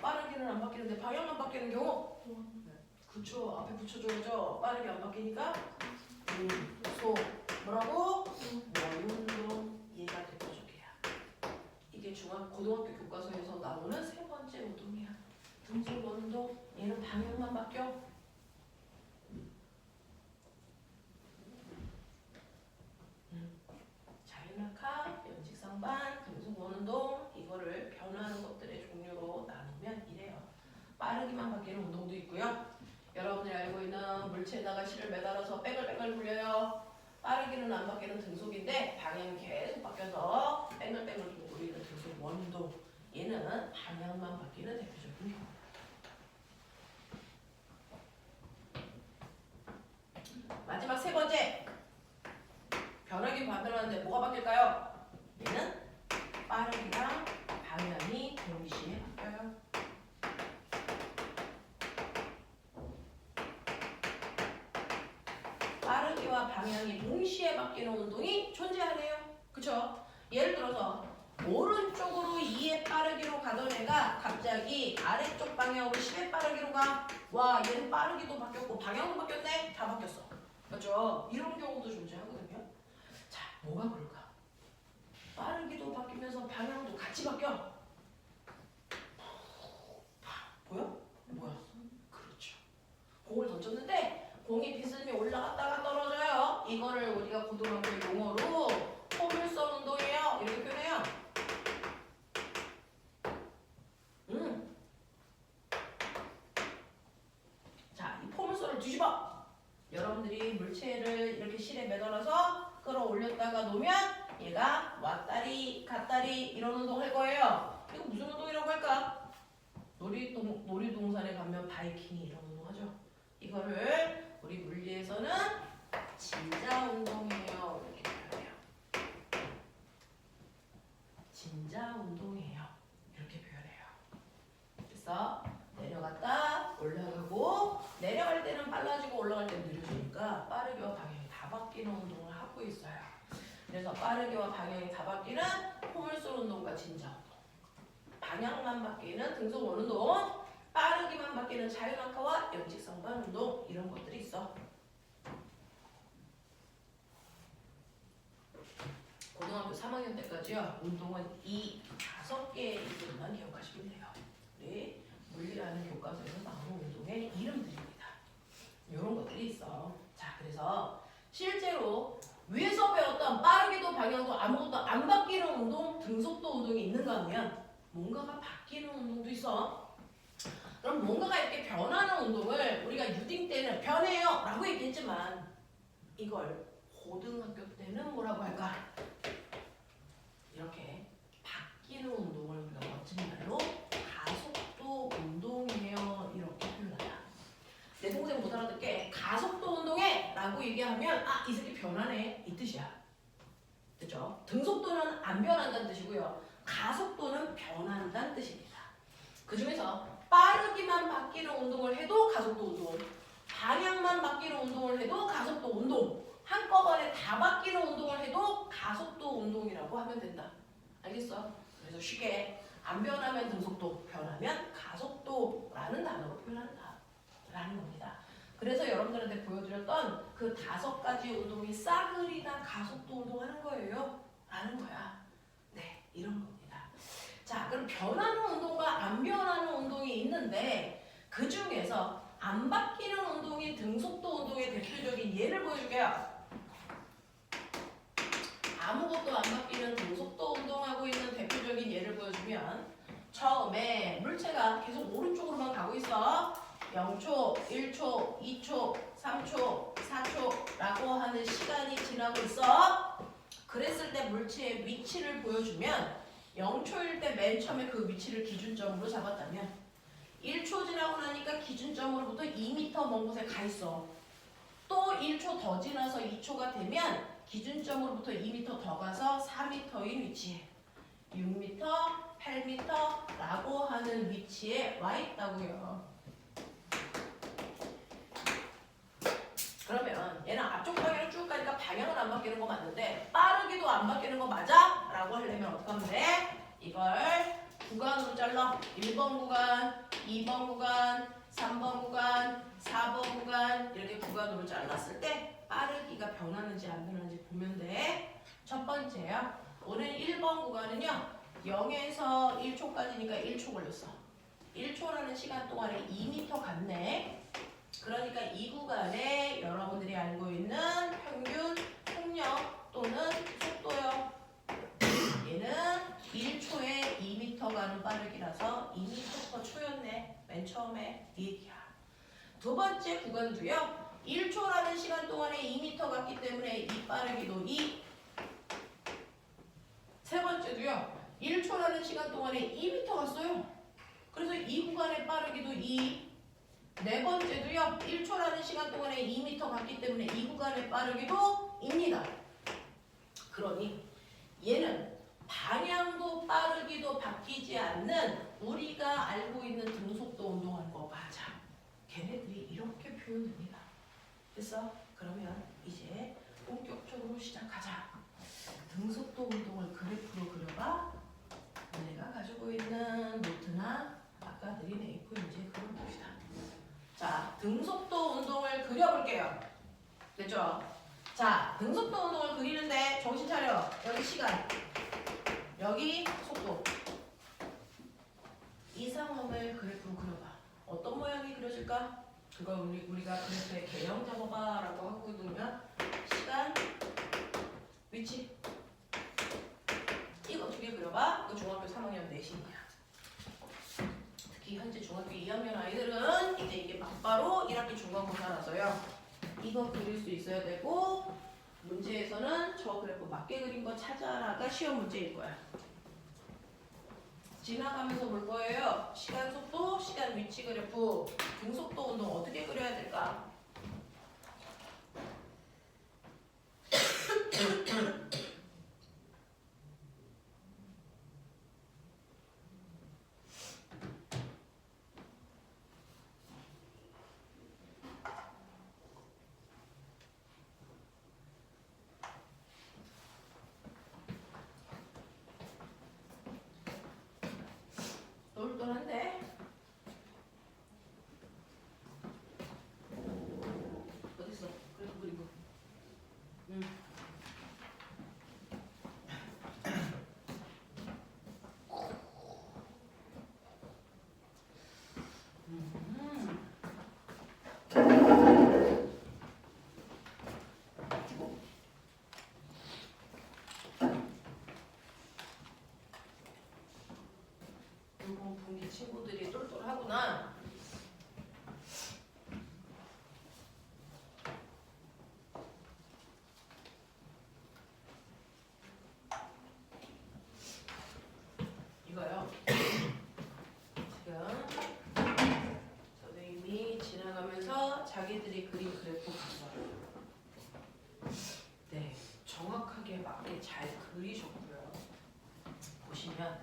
빠르기는 안 바뀌는데 방향만 바뀌는 경우. 그쵸. 앞에 붙여줘야죠. 빠르게 안 바뀌니까. 소. 뭐라고? 원운동. 얘가 대표적이야. 이게 고등학교 교과서에서 나오는 세 번째 운동이야. 등속 원운동. 얘는 방향만 바뀌어. 자유낙하, 연직상반, 등속 원운동, 이거를 변화하는 것들의 종류로 나누면 이래요. 빠르기만 바뀌는 운동도 있고요. 여러분들이 알고 있는 물체에다가 실을 매달아서 뺑글뺑글 굴려요. 빠르기는 안 바뀌는 등속인데 방향이 계속 바뀌어서 뺑글뺑글 돌리는 등속 원운동. 얘는 방향만 바뀌는 대표적인 경우. 마지막 세 번째. 변하긴 변하는데 뭐가 바뀔까요? 얘는 빠르기랑 방향이 동시에 바뀌어요. 빠르기와 방향이 동시에 바뀌는 운동이 존재하네요. 그쵸? 예를 들어서 오른쪽으로 2의 빠르기로 가던 애가 갑자기 아래쪽 방향으로 10의 빠르기로 가. 와, 얘는 빠르기도 바뀌었고 방향도 바뀌었네. 다 바뀌었어. 그렇죠? 이런 경우도 존재하거든요. 자, 뭐가 그럴까? 빠르기도 바뀌면서 방향도 같이 바뀌어. 보여? 뭐야? 그렇죠. 공을 던졌는데 공이 비스듬히 올라갔다가 떨어져요. 이거를 우리가 고등학교 용어로 포물선 운동이에요. 이렇게 표현해요. 자, 이 포물선을 뒤집어. 여러분들이 물체를 이렇게 실에 매달아서 끌어올렸다가 놓으면 얘가 왔다리 갔다리 이런 운동 할 거예요. 이거 무슨 운동이라고 할까? 놀이동산에 가면 바이킹 이런 운동 하죠. 이거를 우리 물리에서는 진자 운동이에요. 이렇게 표현해요. 진자 운동이에요. 이렇게 표현해요. 그래서 내려갔다 올라가고 내려갈 때는 빨라지고 올라갈 때는 느려지니까 빠르게와 방향이 다 바뀌는 운동을 하고 있어요. 그래서 빠르게와 방향이 다 바뀌는 포물선 운동과 진자 운동, 방향만 바뀌는 등속 원운동, 빠르기만 바뀌는 자유낙하와 연직성반 운동 이런 것들이 있어. 고등학교 3학년 때까지요. 운동은 이 5개의 이름만 기억하시면 돼요. 우리 물리라는 교과서에서 나오는 운동의 이름들입니다. 이런 것들이 있어. 자, 그래서 실제로 위에서 배웠던 빠르기도 방향도 아무것도 안 바뀌는 운동, 등속도 운동이 있는가 하면 뭔가가 바뀌는 운동도 있어. 그럼 뭔가가 이렇게 변하는 운동을 우리가 유딩 때는 변해요 라고 얘기했지만 이걸 고등학교 때는 뭐라고 할까? 이렇게 바뀌는 운동을 우리가 멋진 말로 가속도 운동이에요 이렇게 표현한다. 내 동생 못 알아듣게 가속도 운동해 라고 얘기하면 아, 이 새끼 변하네 이 뜻이야. 그렇죠? 등속도는 안 변한다는 뜻이고요. 가속도는 변한다는 뜻입니다. 그 중에서 빠르기만 바뀌는 운동을 해도 가속도 운동, 방향만 바뀌는 운동을 해도 가속도 운동, 한꺼번에 다 바뀌는 운동을 해도 가속도 운동이라고 하면 된다. 알겠어? 그래서 쉽게 안 변하면 등속도, 변하면 가속도라는 단어로 표현한다 라는 겁니다. 그래서 여러분들한테 보여드렸던 그 5가지 운동이 싸그리 다 가속도 운동하는 거예요 라는 거야. 네, 이런 겁니다. 자, 그럼 변하는 운동과 안 변하는 운동이 있는데 그 중에서 안 바뀌는 운동인 등속도 운동의 대표적인 예를 보여줄게요. 아무것도 안 바뀌는 등속도 운동하고 있는 대표적인 예를 보여주면 처음에 물체가 계속 오른쪽으로만 가고 있어. 0초, 1초, 2초, 3초, 4초라고 하는 시간이 지나고 있어. 그랬을 때 물체의 위치를 보여주면 0초일 때 맨 처음에 그 위치를 기준점으로 잡았다면 1초 지나고 나니까 기준점으로부터 2m 먼 곳에 가 있어. 또 1초 더 지나서 2초가 되면 기준점으로부터 2m 더 가서 4m인 위치에 6m, 8m라고 하는 위치에 와 있다고요. 그러면 얘는 앞쪽 방향으로 쭉 가니까 방향은 안 바뀌는 거 맞는데 빠르기도 안 바뀌는 거 맞아? 라고 하려면 어떻게 하면 돼? 이걸 구간으로 잘라. 1번 구간, 2번 구간, 3번 구간, 4번 구간 이렇게 구간으로 잘랐을 때 빠르기가 변하는지 안 변하는지 보면 돼. 첫 번째요. 오늘 1번 구간은요. 0에서 1초까지니까 1초 걸렸어. 1초라는 시간 동안에 2m 갔네. 그러니까 이 구간에 여러분들이 알고 있는 평균 속력 또는 속도요. 얘는 1초에 2m 가는 빠르기라서 2m/초였네. 맨 처음에 이 얘기야. 두 번째 구간도요. 1초라는 시간 동안에 2m 갔기 때문에 이 빠르기도 2. 세 번째도요. 1초라는 시간 동안에 2m 갔어요. 그래서 이 구간의 빠르기도 2. 네 번째도요. 1초라는 시간 동안에 2m 갔기 때문에 이 구간의 빠르기도 2입니다. 그러니 얘는 방향도 빠르기도 바뀌지 않는 우리가 알고 있는 등속도 운동하는 거 맞아. 걔네들이 이렇게 표현됩니다. 됐어? 그러면 이제 본격적으로 시작하자. 등속도 운동을 그래프로 그려봐. 내가 가지고 있는 노트나 아까 드린 A4 이제 그려봅시다. 자, 등속도 운동을 그려볼게요. 됐죠? 자, 등속도 운동을 그리는데 정신 차려. 여기 시간, 여기 속도. 이 상황을 그래프로 그려봐. 어떤 모양이 그려질까? 그걸 우리가 그래프의 개형 잡아봐 라고 하고 있으면 시간, 위치. 이거 두 개 그려봐. 이거 중학교 3학년 내신이야. 특히 현재 중학교 2학년 아이들은 이제 이게 막바로 1학기 중간고사라서요. 이거 그릴 수 있어야 되고 문제에서는 저 그래프 맞게 그린 거 찾아라가 시험 문제일 거야. 지나가면서 볼 거예요. 시간 속도, 시간 위치 그래프, 등속도 운동 어떻게 그려야 될까? 똘똘한데? 어딨어? 그래프 그리고. 분기 친구들이 똘똘하구나. 이거요. 지금 선생님이 지나가면서 자기들이 그린 그래프 봤어요. 네, 정확하게 맞게 잘 그리셨고요. 보시면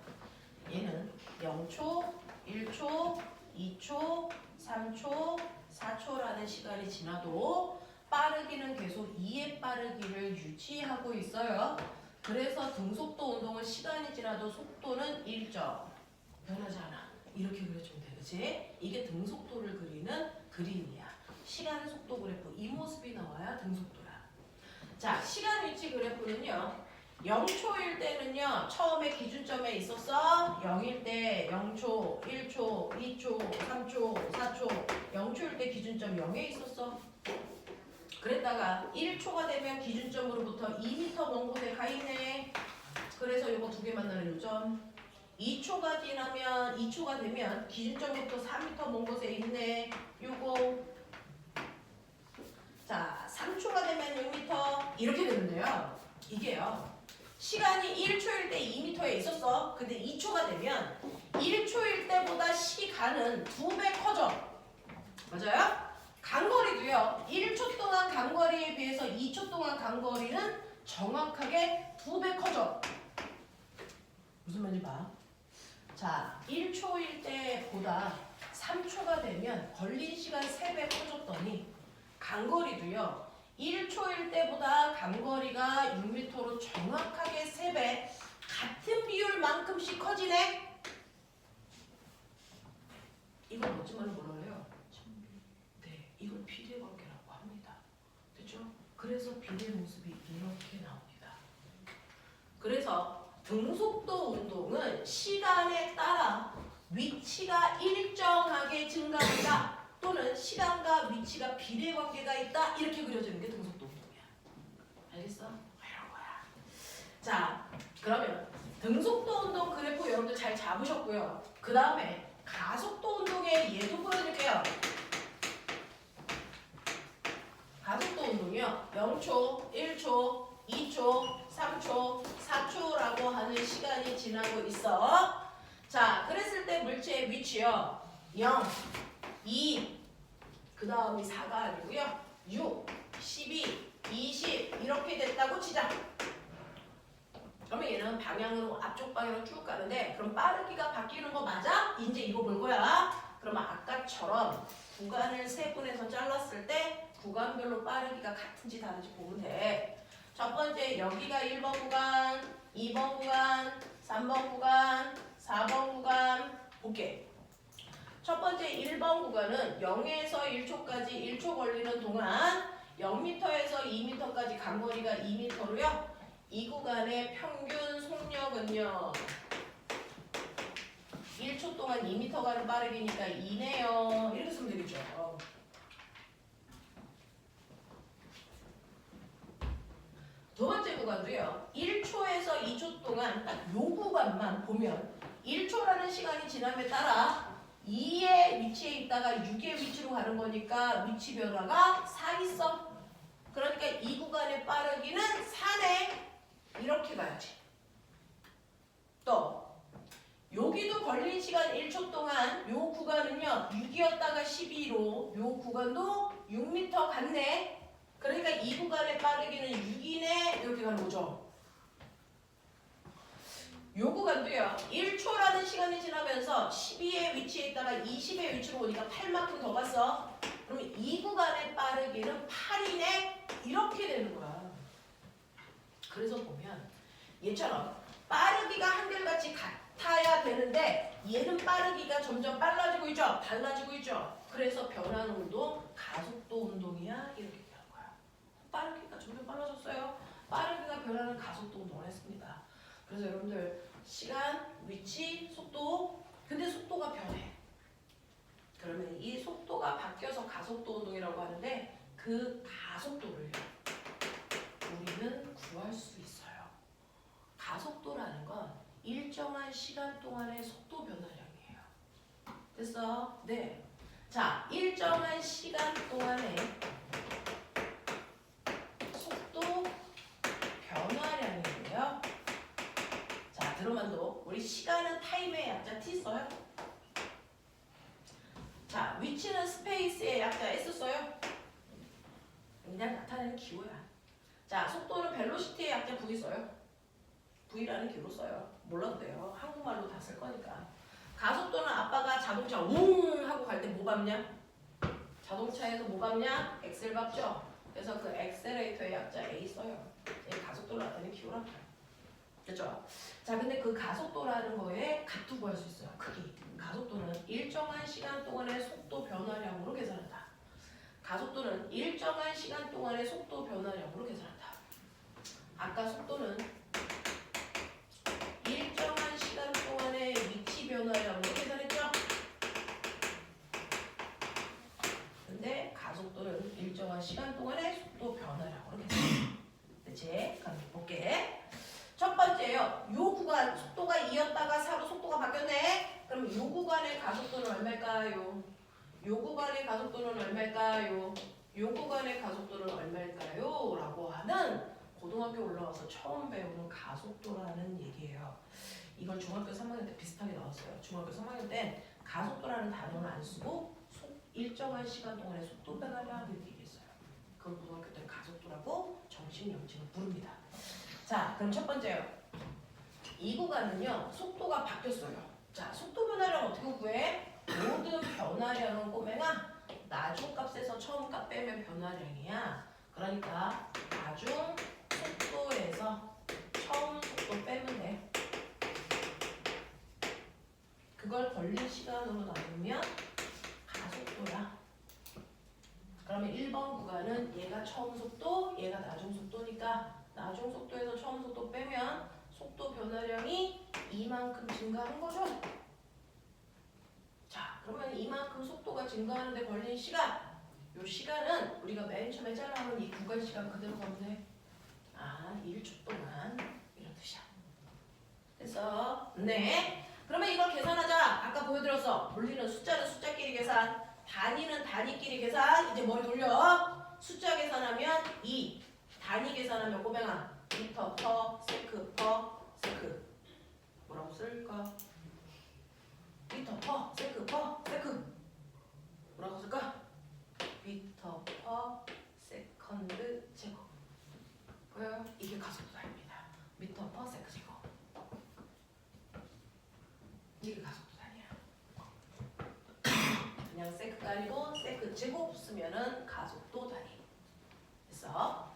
얘는 0초, 1초, 2초, 3초, 4초라는 시간이 지나도 빠르기는 계속 2의 빠르기를 유지하고 있어요. 그래서 등속도 운동은 시간이 지나도 속도는 일정, 변하지 않아. 이렇게 그려주면 돼, 그치? 이게 등속도를 그리는 그림이야. 시간 속도 그래프, 이 모습이 나와야 등속도야. 자, 시간 위치 그래프는요. 0초일 때는요. 처음에 기준점에 있었어. 0일 때 0초, 1초, 2초, 3초, 4초. 0초일 때 기준점 0에 있었어. 그랬다가 1초가 되면 기준점으로부터 2m 먼 곳에 가 있네. 그래서 요거 두 개 만나는 요점. 2초가 지나면 2초가 되면 기준점부터 4m 먼 곳에 있네. 요거. 자, 3초가 되면 6m 이렇게 되는데요. 이게요. 시간이 1초일 때 2m에 있었어. 근데 2초가 되면 1초일 때보다 시간은 2배 커져. 맞아요? 간거리도요. 1초 동안 간거리에 비해서 2초 동안 간거리는 정확하게 2배 커져. 무슨 말인지 봐. 자, 1초일 때보다 3초가 되면 걸린 시간 3배 커졌더니 간거리도요. 1초일 때보다 간거리가 6m로 정확하게 3배 같은 비율만큼씩 커지네. 이걸 어찌만 뭐라 해요? 네, 이걸 비례관계라고 합니다. 됐죠? 그래서 비례 모습이 이렇게 나옵니다. 그래서 등속도 운동은 시간에 따라 위치가 일정하게 증가한다. 또는 시간과 위치가 비례관계가 있다. 이렇게 그려지는 게 등속도 운동이야. 알겠어? 이런 거야. 자, 그러면 등속도 운동 그래프 여러분들 잘 잡으셨고요. 그 다음에 가속도 운동의 예도 보여드릴게요. 가속도 운동이요. 0초, 1초, 2초, 3초, 4초라고 하는 시간이 지나고 있어. 자, 그랬을 때 물체의 위치요. 0, 2, 그 다음이 4가 아니고요. 6, 12, 20 이렇게 됐다고 치자. 그러면 얘는 방향으로 앞쪽 방향으로 쭉 가는데 그럼 빠르기가 바뀌는 거 맞아? 이제 이거 볼 거야. 그러면 아까처럼 구간을 세 분에서 잘랐을 때 구간별로 빠르기가 같은지 다른지 보면 돼. 첫 번째 여기가 1번 구간, 2번 구간, 3번 구간, 4번 구간 볼게. 첫 번째 1번 구간은 0에서 1초까지 1초 걸리는 동안 0m에서 2m까지 간거리가 2m로요. 이 구간의 평균 속력은요. 1초 동안 2m 가는 빠르기니까 2네요. 이렇게 쓰면 되겠죠. 두 번째 구간도요. 1초에서 2초 동안 딱 요 구간만 보면 1초라는 시간이 지남에 따라 2의 위치에 있다가 6의 위치로 가는 거니까 위치 변화가 4 있어. 그러니까 이 구간의 빠르기는 4네. 이렇게 가야지. 또 여기도 걸린 시간 1초 동안 요 구간은요 6이었다가 12로 요 구간도 6m 갔네. 그러니까 이 구간의 빠르기는 6이네. 이렇게 가는 거죠. 요 구간도요 1초라는 시간이 지나면서 12의 위치에 있다가 20의 위치로 오니까 8만큼 더 갔어. 그러면 이 구간의 빠르기는 8이네. 이렇게 되는 거야. 그래서 보면 얘처럼 빠르기가 한결같이 같아야 되는데 얘는 빠르기가 점점 빨라지고 있죠. 달라지고 있죠. 그래서 변하는 운동 가속도 운동이야. 이렇게 되는 거야. 빠르기가 점점 빨라졌어요. 빠르기가 변하는 가속도 운동을 했습니다. 그래서 여러분들 시간, 위치, 속도. 근데 속도가 변해. 그러면 이 속도가 바뀌어서 가속도 운동이라고 하는데 그 가속도를 우리는 구할 수 있어요. 가속도라는 건 일정한 시간 동안의 속도 변화량이에요. 됐어? 네. 자, 일정한 시간 동안의 속도 변화량이고요. 자, 드로만도 우리 시간은 타임의 약자 T 써요? 자, 위치는 스페이스의 약자 S 써요? 그냥 나타내는 기호야. 자, 속도는 벨로시티의 약자 V 써요? V라는 기호로 써요. 몰라도 돼요. 한국말로 다 쓸 거니까. 가속도는 아빠가 자동차 웅 하고 갈 때 뭐 밟냐? 자동차에서 뭐 밟냐? 엑셀 밟죠? 그래서 그 엑셀레이터의 약자 A 써요. 얘 가속도를 나타내는 기호란 말이야. 됐죠? 자, 근데 그 가속도라는 거에 값도 구할 수 있어요. 크기. 가속도는 일정한 시간 동안의 속도 변화량으로 계산한다. 가속도는 일정한 시간 동안의 속도 변화량으로 계산한다. 아까 속도는 일정한 시간 동안의 위치 변화량으로 계산했죠? 근데 가속도는 일정한 시간 동안의 속도 변화량으로 계산한다. 대체 그럼 볼게. 첫 번째요. 요 구간 속도가 2였다가 4로 속도가 바뀌었네. 그럼 요 구간의 가속도는 얼마일까요? 요 구간의 가속도는 얼마일까요? 요 구간의 가속도는 얼마일까요? 라고 하는 고등학교 올라와서 처음 배우는 가속도라는 얘기예요. 이걸 중학교 3학년 때 비슷하게 나왔어요. 중학교 3학년 때 가속도라는 단어는 안 쓰고 일정한 시간 동안의 속도 변화량 이렇게 얘기했어요. 그걸 고등학교 때 가속도라고 정식 명칭을 부릅니다. 자, 그럼 첫 번째요. 이 구간은요 속도가 바뀌었어요. 자, 속도 변화량 어떻게 구해? 모든 변화량은 꼬맹아 나중 값에서 처음 값 빼면 변화량이야. 그러니까 나중 속도에서 처음 속도 빼면 돼. 그걸 걸린 시간으로 나누면 가속도야. 그러면 1번 구간은 얘가 처음 속도, 얘가 나중 속도니까 나중 속도에서 처음 속도 빼면 속도 변화량이 이만큼 증가하는 거죠. 자, 그러면 이만큼 속도가 증가하는데 걸린 시간, 요 시간은 우리가 맨 처음에 잘라놓은 이 구간 시간 그대로 가면 돼. 아, 1초 동안 이런 뜻이야. 그래서 네. 그러면 이걸 계산하자. 아까 보여드렸어. 물리는 숫자는 숫자끼리 계산, 단위는 단위끼리 계산. 이제 머리 돌려. 숫자 계산하면 2, 단위 계산하면 꼬맹아 미터 퍼 세크 퍼 세크. 뭐라고 쓸까? 미터 퍼 세크 퍼 세크. 뭐라고 쓸까? 미터 퍼 세컨드 제곱. 보여요? 이게 가속도입니다. 미터 퍼 세크 제곱. 이게 가속도 단위야. 그냥 세크가 아니고 세크 제곱 쓰면은 가속도 단위. 됐어?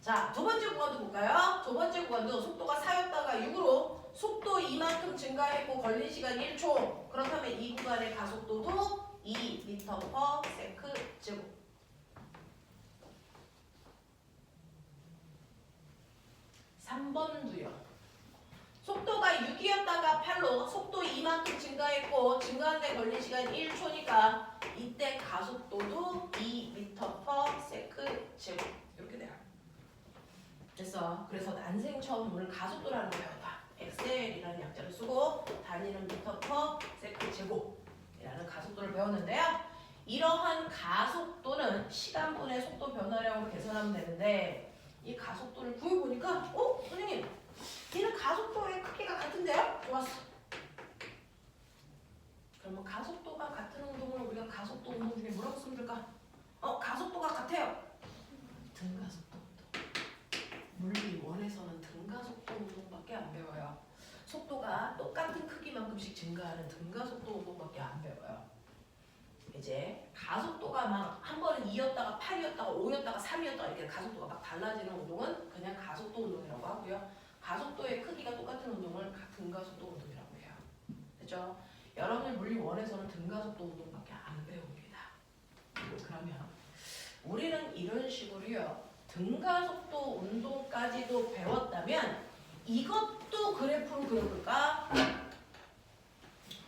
자, 두 번째 구간도 볼까요? 두 번째 구간도 속도가 4였다가 6으로 속도 이만큼 증가했고 걸린 시간 1초. 그렇다면 이 구간의 가속도도 2m per 세크 제곱. (3번도요) 속도가 6이었다가 8로 속도 이만큼 증가했고 증가하는데 걸린 시간 1초니까 이때 가속도도 2m per 세크 제곱. 이렇게 돼요. 됐어. 그래서 난생 처음 오늘 가속도라는 걸 배웠다. 엑셀이라는 약자를 쓰고 단위는 미터 퍼 세크 제곱이라는 가속도를 배웠는데요. 이러한 가속도는 시간분의 속도 변화량으로 계산하면 되는데 이 가속도를 구해보니까 선생님 얘는 가속도의 크기가 같은데요? 좋았어. 그러면 가속도가 같은 운동을 우리가 가속도 운동 중에 뭐라고 쓰면 될까? 가속도가 같아요. 등가속도 운동. 물리 원에서는 등가속도 운동밖에 안 배워요. 속도가 똑같은 크기만큼씩 증가하는 등가속도 운동밖에 안 배워요. 이제 가속도가 막 한 번은 2였다가 8이었다가 5였다가 3이었다가 이렇게 가속도가 막 달라지는 운동은 그냥 가속도 운동이라고 하고요. 가속도의 크기가 똑같은 운동을 등가속도 운동이라고 해요. 됐죠? 여러분들 물리 원에서는 등가속도 운동밖에 안 배웁니다. 그러면 우리는 이런 식으로요. 등가속도 운동까지도 배웠다면 이것도 그래프로 그려볼까?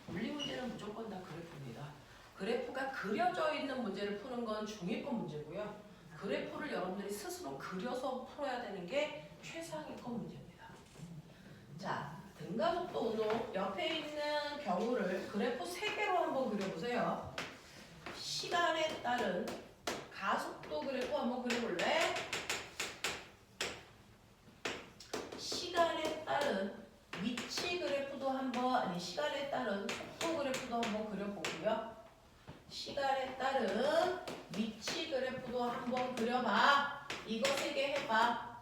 물리 문제는 무조건 다 그래프입니다. 그래프가 그려져 있는 문제를 푸는 건 중위권 문제고요. 그래프를 여러분들이 스스로 그려서 풀어야 되는 게 최상위권 문제입니다. 자, 등가속도 운동 옆에 있는 경우를 그래프 3개로 한번 그려보세요. 시간에 따른 가속도 그래프 한번 그려볼래? 시간에 따른 위치 그래프도 한번, 시간에 따른 속도 그래프도 한번 그려보고요. 시간에 따른 위치 그래프도 한번 그려봐. 이거 3개 해봐.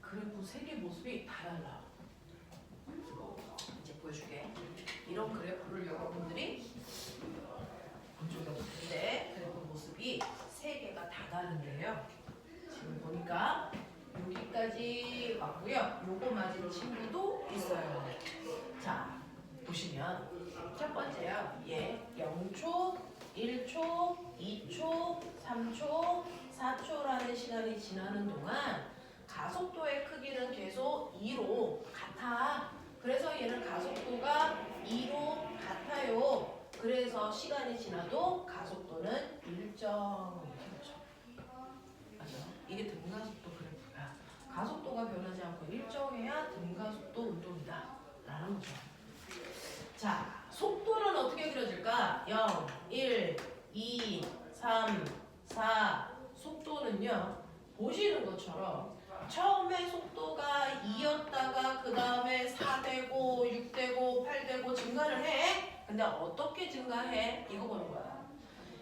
그래프 3개 모습이 다 달라. 이제 보여줄게. 이런 그래프를 여러분들이 본 적이 없는데 그래프 모습이 3개가 다 다른데요. 지금 보니까 여기까지 왔고요. 요거 맞은 친구도 있어요. 자, 보시면 첫 번째요. 얘 0초, 1초, 2초, 3초, 4초라는 시간이 지나는 동안 가속도의 크기는 계속 2로 같아. 그래서 얘는 가속도가 2로 같아요. 그래서 시간이 지나도 가속도는 일정이죠. 맞아. 이게 등가속도 그래프야. 가속도가 변하지 않고 일정해야 등가속도 운동이다. 라는 거죠. 자, 속도는 어떻게 그려질까? 0, 1, 2, 3, 4. 속도는요. 근데 어떻게 증가해? 이거 보는 거야.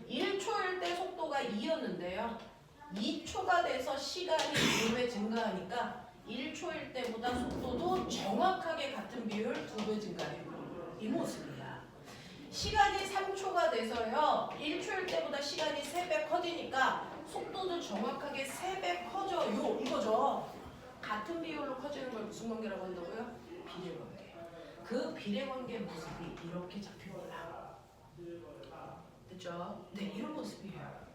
1초일 때 속도가 2였는데요. 2초가 돼서 시간이 2배 증가하니까 1초일 때보다 속도도 정확하게 같은 비율 2배 증가해요. 이 모습이야. 시간이 3초가 돼서요. 1초일 때보다 시간이 3배 커지니까 속도도 정확하게 3배 커져요. 이거죠. 같은 비율로 커지는 걸 무슨 관계라고 한다고요? 비례관계. 그 비례관계 모습이 이렇게 잡힙니다. 됐죠? 네, 이런 모습이에요.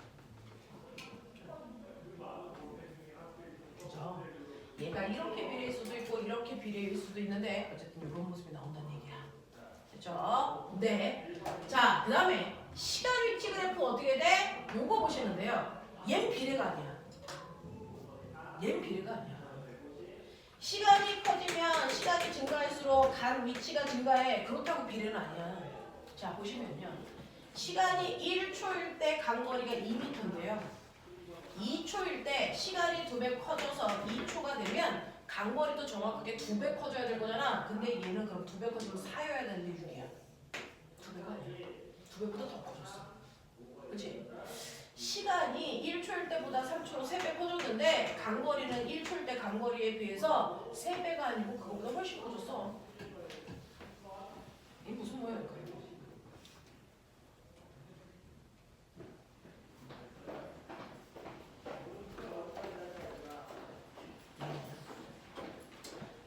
그죠? 얘가 이렇게 비례일 수도 있고 이렇게 비례일 수도 있는데 어쨌든 이런 모습이 나온다는 얘기야. 됐죠? 네. 자, 그 다음에 시간 위치 그래프 어떻게 돼? 요거 보시는데요. 얘는 비례가 아니야. 얘는 비례가 아니야. 시간이 커지면 시간이 증가할수록 간 위치가 증가해. 그렇다고 비례는 아니야. 자, 보시면요. 시간이 1초일 때 간 거리가 2m인데요. 2초일 때 시간이 2배 커져서 2초가 되면 간 거리도 정확하게 2배 커져야 될 거잖아. 근데 얘는 그럼 2배 커지면 4여야 되는데 6이야. 2배가 아니야. 2배보다 더 커졌어. 그치? 시간이 1초일 때보다 3초로 3배 커졌는데 간거리는 1초일 때 간거리에 비해서 3배가 아니고 그거보다 훨씬 커졌어. 이게 무슨 모양일까요?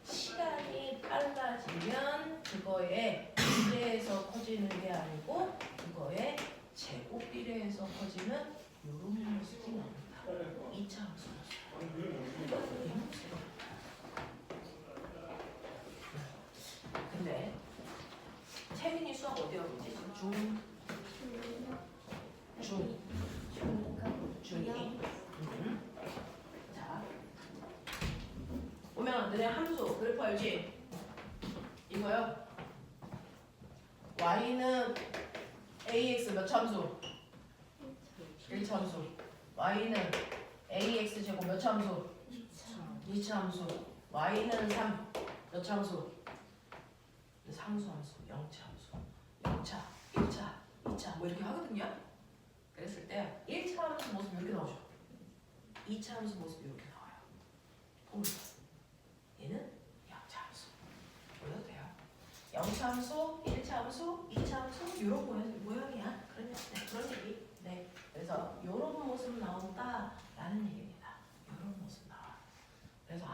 시간이 빨라지면 그거에 비례해서 커지는 게 아니고 그거에 제곱 비례해서 커지는 이런 모습이 나옵니다. 2차 함수. 근데 채민이 수학 어디가 보지? 중이. 자, 보면 너네 함수 그래프 알지? 이거요. y는 ax 몇 참수? 1참수. y는 ax 제곱 몇 참수? 2참수. y는 3 몇 참수? 상수함수, 0차함수, 0차, 1차, 2차 뭐 이렇게 하거든요. 그랬을 때 1차 함수 모습이 이렇게 나오죠. 2차 함수 모습이 이렇게 나와요. 보면 얘는 0차 함수. 보여도 돼요. 0차 함수, 1차 함수, 2차 함수 이런 모양이야. 그런 얘기. 네. 그래서 이런 모습 나온다라는 얘기입니다. 이런 모습 나와. 그래서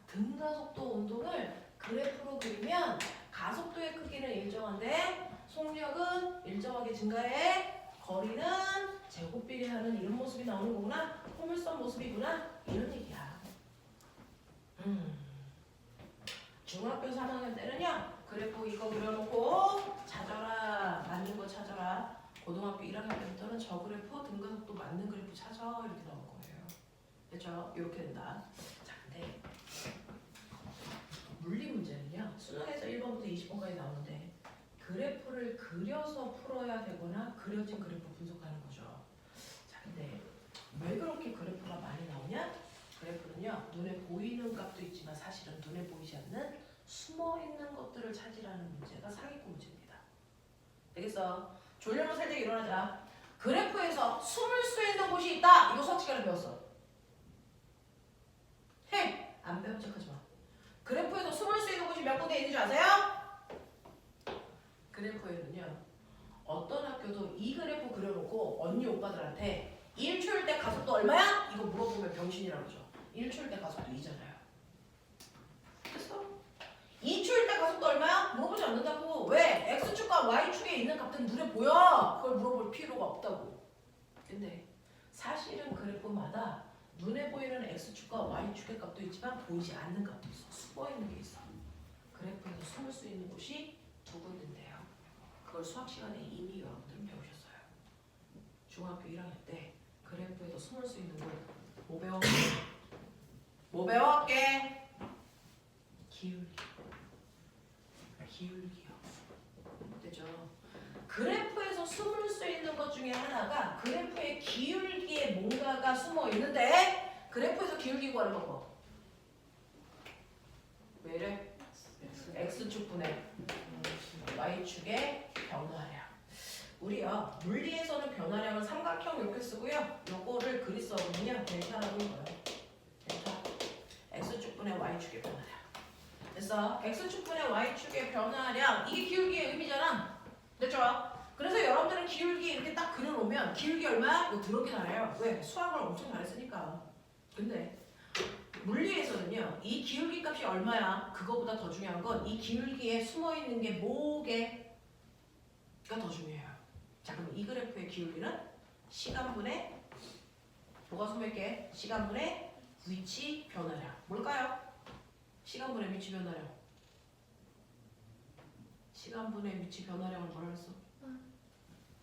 등가속도 운동을 그래프로 그리면 가속도의 크기는 일정한데 속력은 일정하게 증가해. 거리는 제곱 비례하는 이런 모습이 나오는 거구나. 포물선 모습이구나. 이런 얘기야. 중학교 3학년 때는요. 그래프 이거 그려놓고 찾아라. 맞는 거 찾아라. 고등학교 1학년 때부터는 저 그래프 등가속도 맞는 그래프 찾아. 이렇게 나올 거예요. 됐죠? 이렇게 된다. 자, 근데 물리 문제는요. 수능에서 1번부터 20번까지 나오는데 그래프를 그려서 풀어야 되거나 그려진 그래프 분석하는 거죠. 자, 근데 왜 그렇게 그래프가 많이 나오냐? 그래프는요. 눈에 보이는 값도 있지만 사실은 눈에 보이지 않는 숨어있는 것들을 찾으라는 문제가 상위권 문제입니다. 되겠어? 졸려면 살짝 일어나자. 그래프에서 숨을 수 있는 곳이 있다. 이거 수학 시간에 배웠어. 해! 안 배운 척하지 마. 그래프에서 숨을 수 있는 곳이 몇 군데 있는 줄 아세요? 그래프에는요. 어떤 학교도 이 그래프 그려놓고 언니 오빠들한테 1초일 때 가속도 얼마야? 이거 물어보면 병신이라고 그러죠. 1초일 때 가속도 2잖아요. 됐어? 2초일 때 가속도 얼마야? 물어보지 않는다고. 왜? X축과 Y축에 있는 값들은 눈에 보여. 그걸 물어볼 필요가 없다고. 근데 사실은 그래프마다 눈에 보이는 X축과 Y축의 값도 있지만 보이지 않는 값도 있어. 숨어있는 게 있어. 그래프에서 숨을 수 있는 곳이 두 군데인데요. 그걸 수학 시간에 이미 여러분들은 배우셨어요. 중학교 1학년 때 그래프에서 숨을 수 있는 곳 뭐 배웠게? 뭐 배웠게? 기울기. 기울기요. 되죠? 그래프에서 숨을 수 있는 것 중에 하나가 그래프의 기울기에 뭔가가 숨어 있는데 그래프에서 기울기 구하는 방법. 왜 이래? X축분의 Y축의 변화량. 우리요 물리에서는 변화량을 삼각형 이렇게 쓰고요. 요거를 그리 써보면요 델타라고 해요. 델타. x축분의 y축의 변화량. 그래서 x축분의 y축의 변화량 이게 기울기의 의미잖아. 됐죠? 그래서 여러분들은 기울기 이렇게 딱 그려놓으면 기울기 얼마? 이거 더럽게 잘해요. 왜? 수학을 엄청 잘했으니까. 근데 물리에서는요 이 기울기 값이 얼마야? 그거보다 더 중요한 건 이 기울기에 숨어있는 게 뭐게가 더 중요해요. 자 그럼 이 그래프의 기울기는 시간분의 뭐가 숨어있게? 시간분의 위치 변화량. 뭘까요? 시간분의 위치 변화량. 시간분의 위치 변화량을 뭐라 그랬어?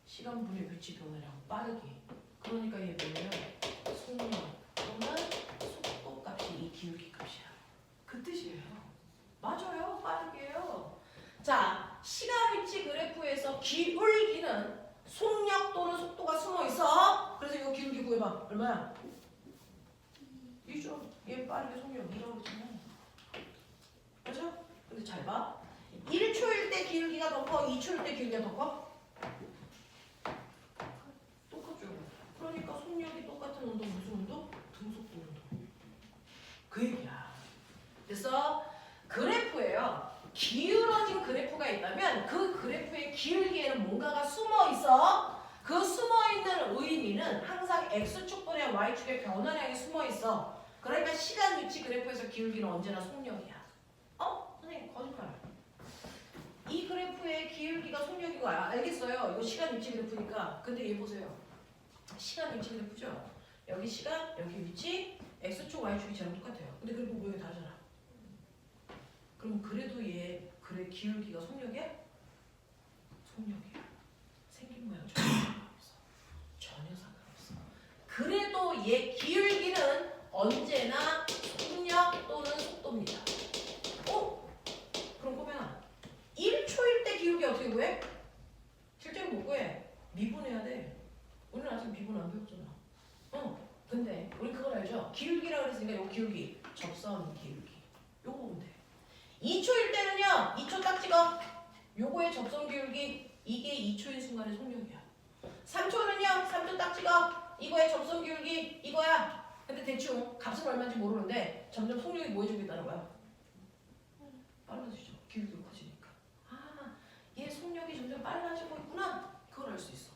시간분의 위치 변화량. 빠르기. 그러니까 얘 뭐예요? 속력 또는 속도 값이 이 기울기 값이야. 그 뜻이에요. 맞아요. 빠르게요. 자, 시간 위치 그래프에서 기울기는 속력 또는 속도가 숨어 있어. 그래서 이거 기울기 구해봐. 얼마야? 2죠. 얘 빠르게 속력 2라고 그러잖아. 그렇죠? 근데 잘 봐. 1초일 때 기울기가 더 커? 2초일 때 기울기가 더 커? 똑같죠. 그러니까 속력이 똑같은 운동 무슨 운동? 등속도 운동. 그 얘기야. 그래서 그래프예요. 기울어진 그래프가 있다면 그 그래프의 기울기에는 뭔가가 숨어 있어. 그 숨어 있는 의미는 항상 x축분의 y축의 변화량이 숨어 있어. 그러니까 시간 위치 그래프에서 기울기는 언제나 속력이야. 선생님 거짓말. 이 그래프의 기울기가 속력인 거야. 알겠어요. 이거 시간 위치 그래프니까. 근데 얘 보세요. 시간 위치 그래프죠. 여기 시간, 여기 위치, x축, y축이 쟤랑 똑같아요. 근데 그래프 모양이 다르잖아. 그럼 그래도 얘 그래 기울기가 속력이야? 속력이야. 생긴 모양 전혀 상관없어. 전혀 상관없어. 그래도 얘 기울기는 언제나 속력 또는 속도입니다. 그럼 꼬매나 1초일 때 기울기 어떻게 구해? 실제로 못 구해. 미분해야 돼. 우리는 아직 미분 안 배웠잖아. 근데 우리 그걸 알죠? 기울기라고 그랬으니까 요 기울기 접선 기울기 요거 보면 돼. 2초일 때는요 2초 딱 찍어. 요거의 접선 기울기 이게 2초인 순간의 속력이야. 3초는요 3초 딱 찍어. 이거의 접선 기울기 이거야. 근데 대충 값은 얼마인지 모르는데 점점 속력이 뭐 해주고 있다는 거야? 빨라지죠. 기울기가 커지니까. 얘 속력이 점점 빨라지고 있구나. 그걸 알 수 있어.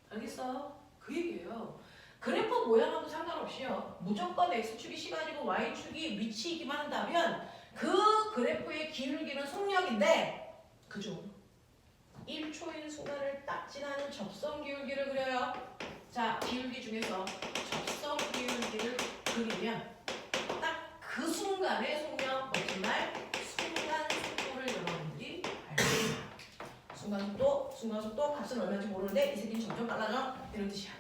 알겠어? 그 얘기예요. 그래프 모양하고 상관없이요. 무조건 x축이 시간이고 y축이 위치이기만 한다면 그 그래프의 기울기는 속력인데 그중 1초인 순간을 딱 지나는 접선 기울기를 그려요. 자, 기울기 중에서 접선 기울기를 그리면 딱 그 순간의 속력, 멋진 말, 순간 속도를 여러분들이 알겠습니다. 순간 속도 값은 얼마인지 모르는데 이 새끼는 점점 빨라져. 이런 뜻이야.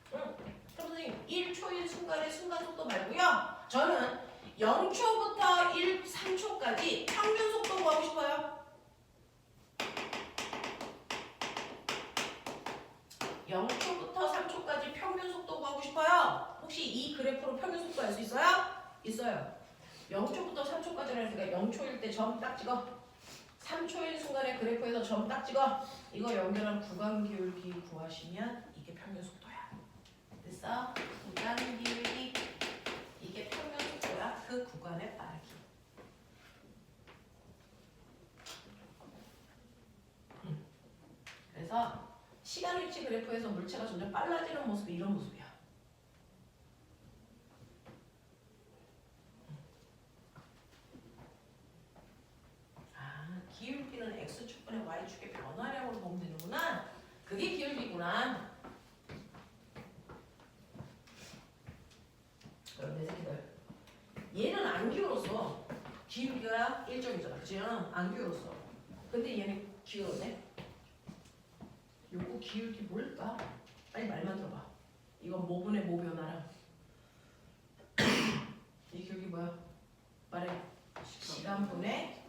그럼 선생님 1초인 순간의 순간 속도 말고요. 저는 0초부터 3초까지 평균 속도 구하고 싶어요. 0초부터 3초까지 평균 속도 구하고 싶어요. 혹시 이 그래프로 평균 속도 알 수 있어요? 있어요. 0초부터 3초까지는 그러니까 0초일 때 점 딱 찍어. 3초인 순간에 그래프에서 점 딱 찍어. 이거 연결한 구간 기울기 구하시면 이게 평균 속도야. 됐어? 구간 기울기 이게 평균 속도야. 그 구간의 빠르기. 그래서 시간 위치 그래프에서 물체가 점점 빨라지는 모습이 이런 모습이야. 기울기는 x축분의 y축의 변화량으로 보면 되는구나. 그게 기울기구나. 그럼 내 새끼들 얘는 안 기울었어. 기울기가 1점이잖아. 그치? 안 기울었어. 근데 얘는 기울었네. 요거 기울기 뭘까? 빨리 말만 들어봐. 이건 모분의 모 변화량. 이 기울기 뭐야? 말해. 시간분의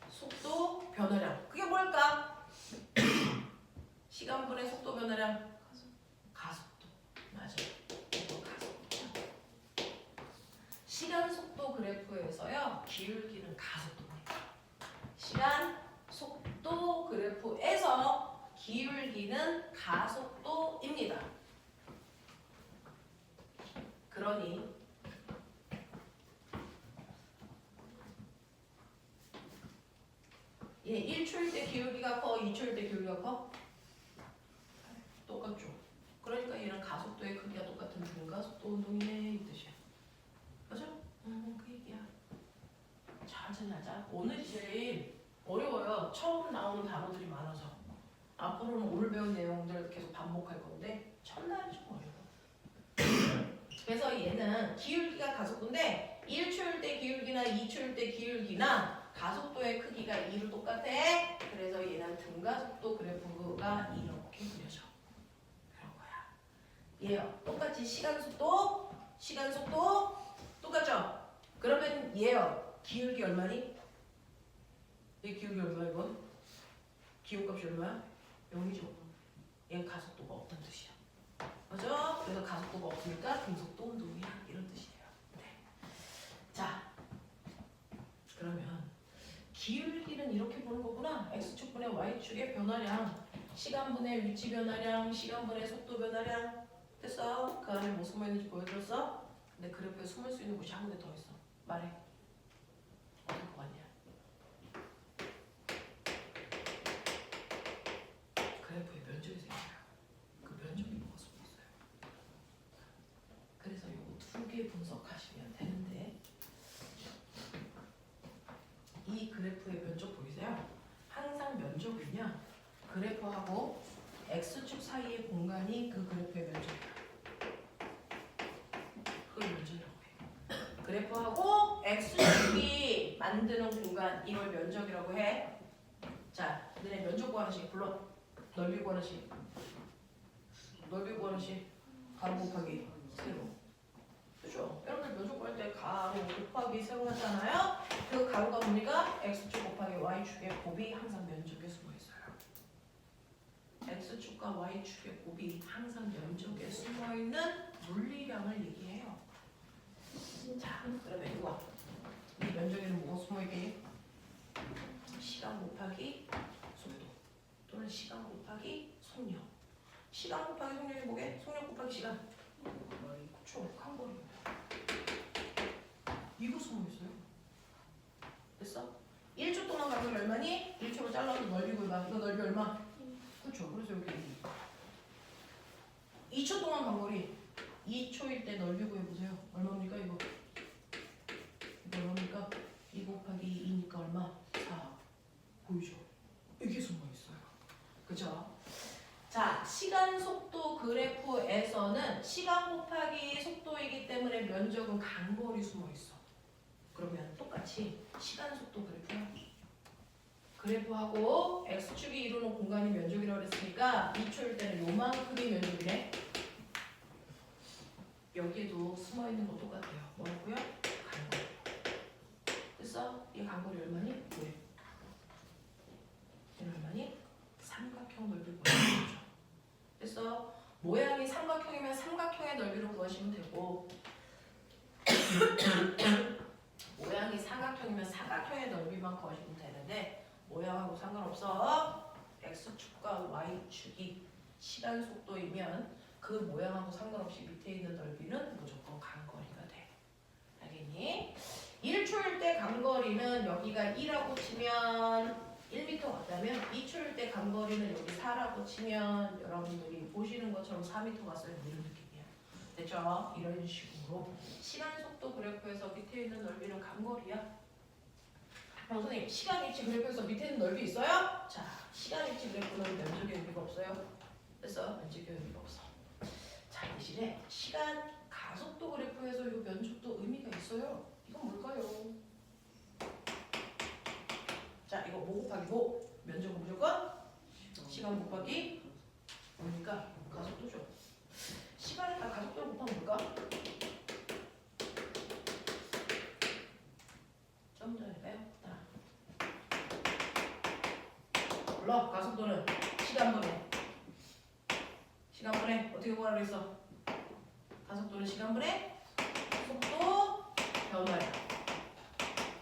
속도 변화량. 그게 뭘까? 시간분의 속도 변화량. 가속도. 맞아. 이거 가속도. 시간 속도 그래프에서요. 기울기는 가속도입니다. 시간 속도 그래프에서 기울기는 가속도입니다. 그러니 얘 1초일 때 기울기가 커, 2초일 때 기울기가 커? 똑같죠. 그러니까 얘는 가속도의 크기가 똑같은 등가속도 운동이네 이 뜻이야. 그죠? 그 얘기야. 천천히 하자. 오늘 제일 어려워요. 처음 나오는 단어들이 많아서. 앞으로는 오늘 배운 내용들 계속 반복할 건데 첫날이 좀 어려워. 그래서 얘는 기울기가 가속도인데 1초일 때 기울기나 2초일 때 기울기나 가속도의 크기가 2로 똑같아. 그래서 얘는 등가속도 그래프가 이렇게 그려져. 그런 거야. 얘요. 똑같이 시간속도 똑같죠? 그러면 얘요. 기울기 얼마니? 얘 기울기 얼마야 이건? 기울값이 얼마야? 0이죠. 얘는 가속도가 없다는 뜻이야. 맞죠? 그래서 가속도가 없으니까 등속도 운동이야. 이런 뜻이에요. 네. 자, 그러면 기울기는 이렇게 보는 거구나. x축분의 y축의 변화량, 시간분의 위치 변화량, 시간분의 속도 변화량. 됐어? 그 안에 뭐 숨어있는지 보여줬어? 근데 그래프에 숨을 수 있는 곳이 한 군데 더 있어. 말해. 어떨 것 같냐? 그래프에 면적이 생겨요. 그 면적이 뭐가 숨어 있어요. 그래서 이거 두 개 분석하시면 되는데 이 그래프의 면적 보이세요? 항상 면적은요. 그래프하고 x축 사이의 공간이 그 그래프의 면적이야. 그걸 면적이라고 해. 그래프하고 x축이 만드는 공간 이걸 면적이라고 해. 자, 너네 면적 구하는 식 불러. 넓이 구하는 식. 넓이 구하는 식. 가로 곱하기 세로. 그죠? 여러분들 면적 구할 때 가로 곱하기 세로 하잖아요. 그 가로가 뭡니까? x축 곱하기 y축의 곱이 항상 면적에 숨어 있어요. x축과 y축의 곱이 항상 면적에 숨어 있는 물리량을 얘기해요. 자, 그러면 이거 이 면적에는 뭐가 숨어 있겠니? 시간 곱하기 속도 또는 시간 곱하기 속력. 시간 곱하기 속력이 뭐게? 속력 곱하기 시간. 그쵸? 한 거리. 이거 숨어 있어요. 됐어? 1초 동안 간격이 얼마니? 1초로 잘라서 넓이 구해봐. 이거 넓이 얼마? 그쵸? 그래서 여기 2초 동안 간거리 2초일 때 넓이 구해보세요. 얼마입니까 이거? 이거 얼마입니까? 2 곱하기 2니까 얼마? 4. 보이죠? 이게 숨어있어요. 그죠? 자, 시간 속도 그래프에서는 시간 곱하기 속도이기 때문에 면적은 간거리 숨어있어. 그러면 똑같이 시간 속도 그래프야. 그래프하고 x축이 이루는 공간이 면적이라고 그랬으니까 2초일 때는 요만큼이 면적이네. 여기에도 숨어있는 거 똑같아요. 뭐라고요? 간거리. 됐어? 이 간거리 얼마니? 왜? 얘는 얼마니? 삼각형 넓이를 구하시면 되죠. 됐어? 모양이 삼각형이면 삼각형의 넓이를 구하시면 되고 모양이 사각형이면 사각형의 넓이만 구하시면 되는데 모양하고 상관없어. x축과 y축이 시간 속도이면 그 모양하고 상관없이 밑에 있는 넓이는 무조건 간거리가 돼. 알겠니? 1초일 때 간거리는 여기가 2라고 치면 1m 같다면 2초일 때 간거리는 여기 4라고 치면 여러분들이 보시는 것처럼 4m 갔어요. 이런 느낌이야. 됐죠? 이런 식으로 시간 속도 그래프에서 밑에 있는 넓이는 간거리야. 선생님, 시간 위치 그래프에서 밑에 있는 넓이 있어요? 자, 시간 위치 그래프는 면적의 의미가 없어요. 됐어? 면적의 의미가 없어. 자, 대신에 시간 가속도 그래프에서 이 면적도 의미가 있어요. 이건 뭘까요? 자, 이거 뭐 곱하기 뭐? 면적은 무조건 시간 곱하기 뭡니까? 가속도죠. 시간에다 가속도를 곱하면 뭘까? 좀 전에 배웠다. 물론 가속도는 시간분해 어떻게 구하라고 했어? 가속도는 시간분해 속도 변화야.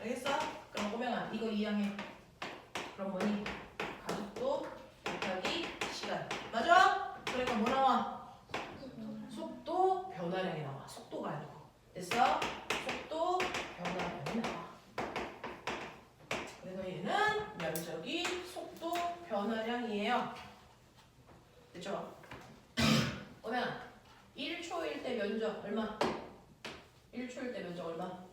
알겠어? 그럼 꼬명아 이거 이항해. 그럼 뭐니? 가속도 곱하기 됐어? 속도 변화량이 나와. 그래서 얘는 면적이 속도 변화량이에요. 됐죠? 그러면 1초일 때 면적 얼마? 1초일 때 면적 얼마?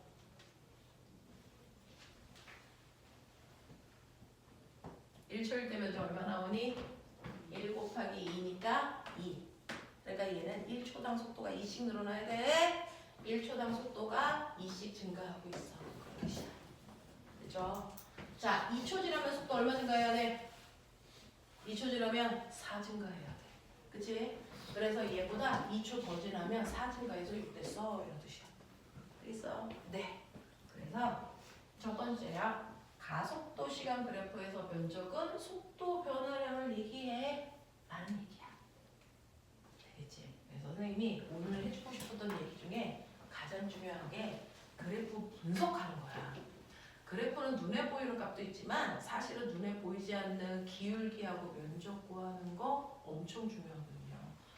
1초일 때 면적 얼마 나오니? 1 곱하기 2니까 2. 그러니까 얘는 1초당 속도가 2씩 늘어나야 돼. 1초당 속도가 2씩 증가하고 있어. 그렇게 됐죠? 자, 2초 지나면 속도 얼마 증가해야 돼? 2초 지나면 4 증가해야 돼. 그치? 그래서 얘보다 2초 더 지나면 4 증가해서 6 됐어. 이런 뜻이야. 알겠어? 네. 그래서 첫 번째야. 가속도 시간 그래프에서 면적은 속도 변화량을 얘기해. 라는 얘기야. 알겠지? 그래서 선생님이 오늘 해주고 싶었던 얘기 중에 가장 중요한 게 그래프 분석하는 거야. 그래프는 눈에 보이는 값도 있지만 사실은 눈에 보이지 않는 기울기하고 면적 구하는 거 엄청 중요하거든요.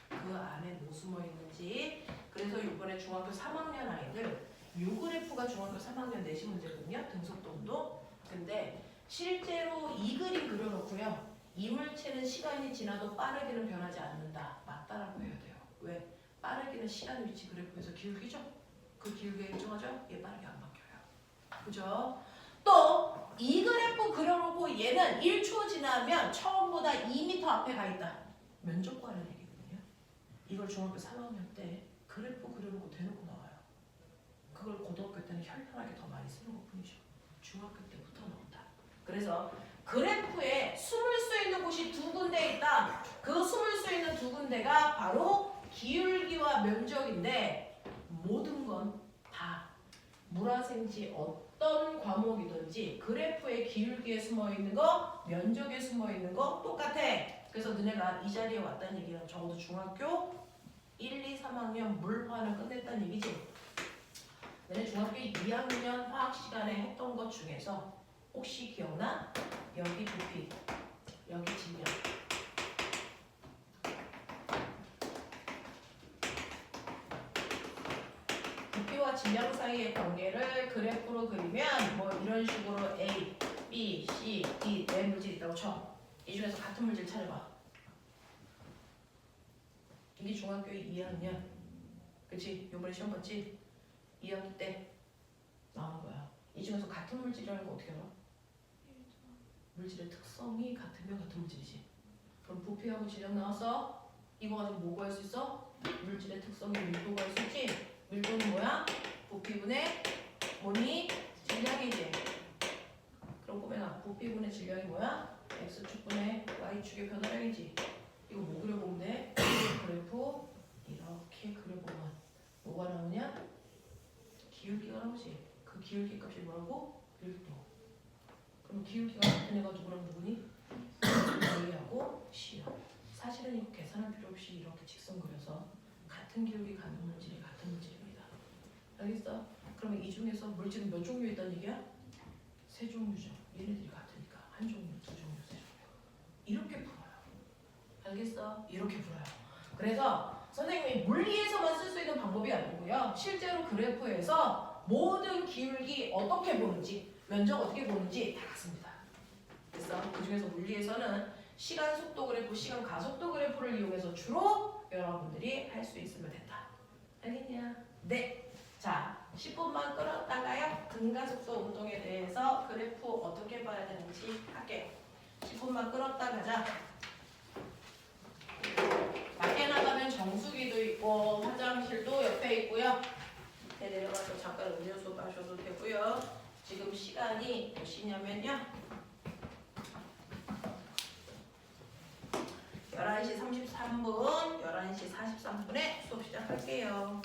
그 안에 뭐 숨어 있는지. 그래서 이번에 중학교 3학년 아이들 요 그래프가 중학교 3학년 내시 문제거든요. 등속도 운동. 근데 실제로 이 그림 그려놓고요. 이물체는 시간이 지나도 빠르게는 변하지 않는다. 맞다라고 해야 돼요. 왜? 빠르게는 시간 위치 그래프에서 기울기죠? 그 기울기가 일정하죠? 얘 빠르게 안 바뀌어요. 그죠? 또 이 그래프 그려놓고 얘는 1초 지나면 처음보다 2m 앞에 가 있다. 면적 구하는 얘기거든요. 이걸 중학교 3학년 때 그래프 그려놓고 대놓고 나와요. 그걸 고등학교 때는 현란하게 더 많이 쓰는 것뿐이죠. 중학교 때부터 나온다. 그래서 그래프에 숨을 수 있는 곳이 두 군데 있다. 그 숨을 수 있는 두 군데가 바로 기울기와 면적인데 모든 건 다 물화생지 어떤 과목이든지 그래프의 기울기에 숨어 있는 거, 면적에 숨어 있는 거 똑같아. 그래서 너네가 이 자리에 왔다는 얘기는 적어도 중학교 1, 2, 3학년 물화는 끝냈다는 얘기지. 너네 중학교 2학년 화학 시간에 했던 것 중에서 혹시 기억나? 여기 부피, 여기 질량. 부피와 질량 사이의 관계를 그래프로 그리면 뭐 이런 식으로 A, B, C, D 네 물질이 있다고 쳐. 이 중에서 같은 물질 찾아봐. 이게 중학교 2학년. 그치? 요번에 시험 봤지? 2학기 때 나오는 거야. 이 중에서 같은 물질이라는 거 어떻게 알아? 물질의 특성이 같으면 같은 물질이지. 그럼 부피하고 질량 나왔어? 이거 가지고 뭐 구할 수 있어? 물질의 특성이 밀도 구할 수 있지? 밀도는 뭐야? 부피분의 뭐니? 질량이지. 그럼 꼬매나 부피분의 질량이 뭐야? x축분의 y축의 변화량이지. 이거 뭐 그려보면 돼? 그래프 이렇게 그려보면 뭐가 나오냐? 기울기가 나오지. 그 기울기 값이 뭐라고? 밀도. 그럼 기울기가 같은 애가 누구랑 누구니? A하고 C야. 사실은 이거 계산할 필요 없이 이렇게 직선 그려서 같은 기울기 갖는 물질이 같은 물질입니다. 알겠어? 그러면 이 중에서 물질은 몇 종류 있다는 얘기야? 세 종류죠. 얘네들이 같으니까 한 종류, 두 종류, 세 종류. 이렇게 풀어요. 알겠어? 이렇게 풀어요. 그래서 선생님이 물리에서만 쓸 수 있는 방법이 아니고요. 실제로 그래프에서 모든 기울기 어떻게 보는지, 면적 어떻게 보는지 다 같습니다. 그래서 그 중에서 물리에서는 시간 속도 그래프, 시간 가속도 그래프를 이용해서 주로 여러분들이 할 수 있으면 된다. 알겠냐? 네. 자, 10분만 끌었다가요. 등가속도 운동에 대해서 그래프 어떻게 봐야 되는지 할게. 10분만 끌었다 가자. 밖에 나가면 정수기도 있고 화장실도 옆에 있고요. 밑에 내려가서 잠깐 음료수 마셔도 되고요. 지금 시간이 몇 시냐면요. 11시 33분, 11시 43분에 수업 시작할게요.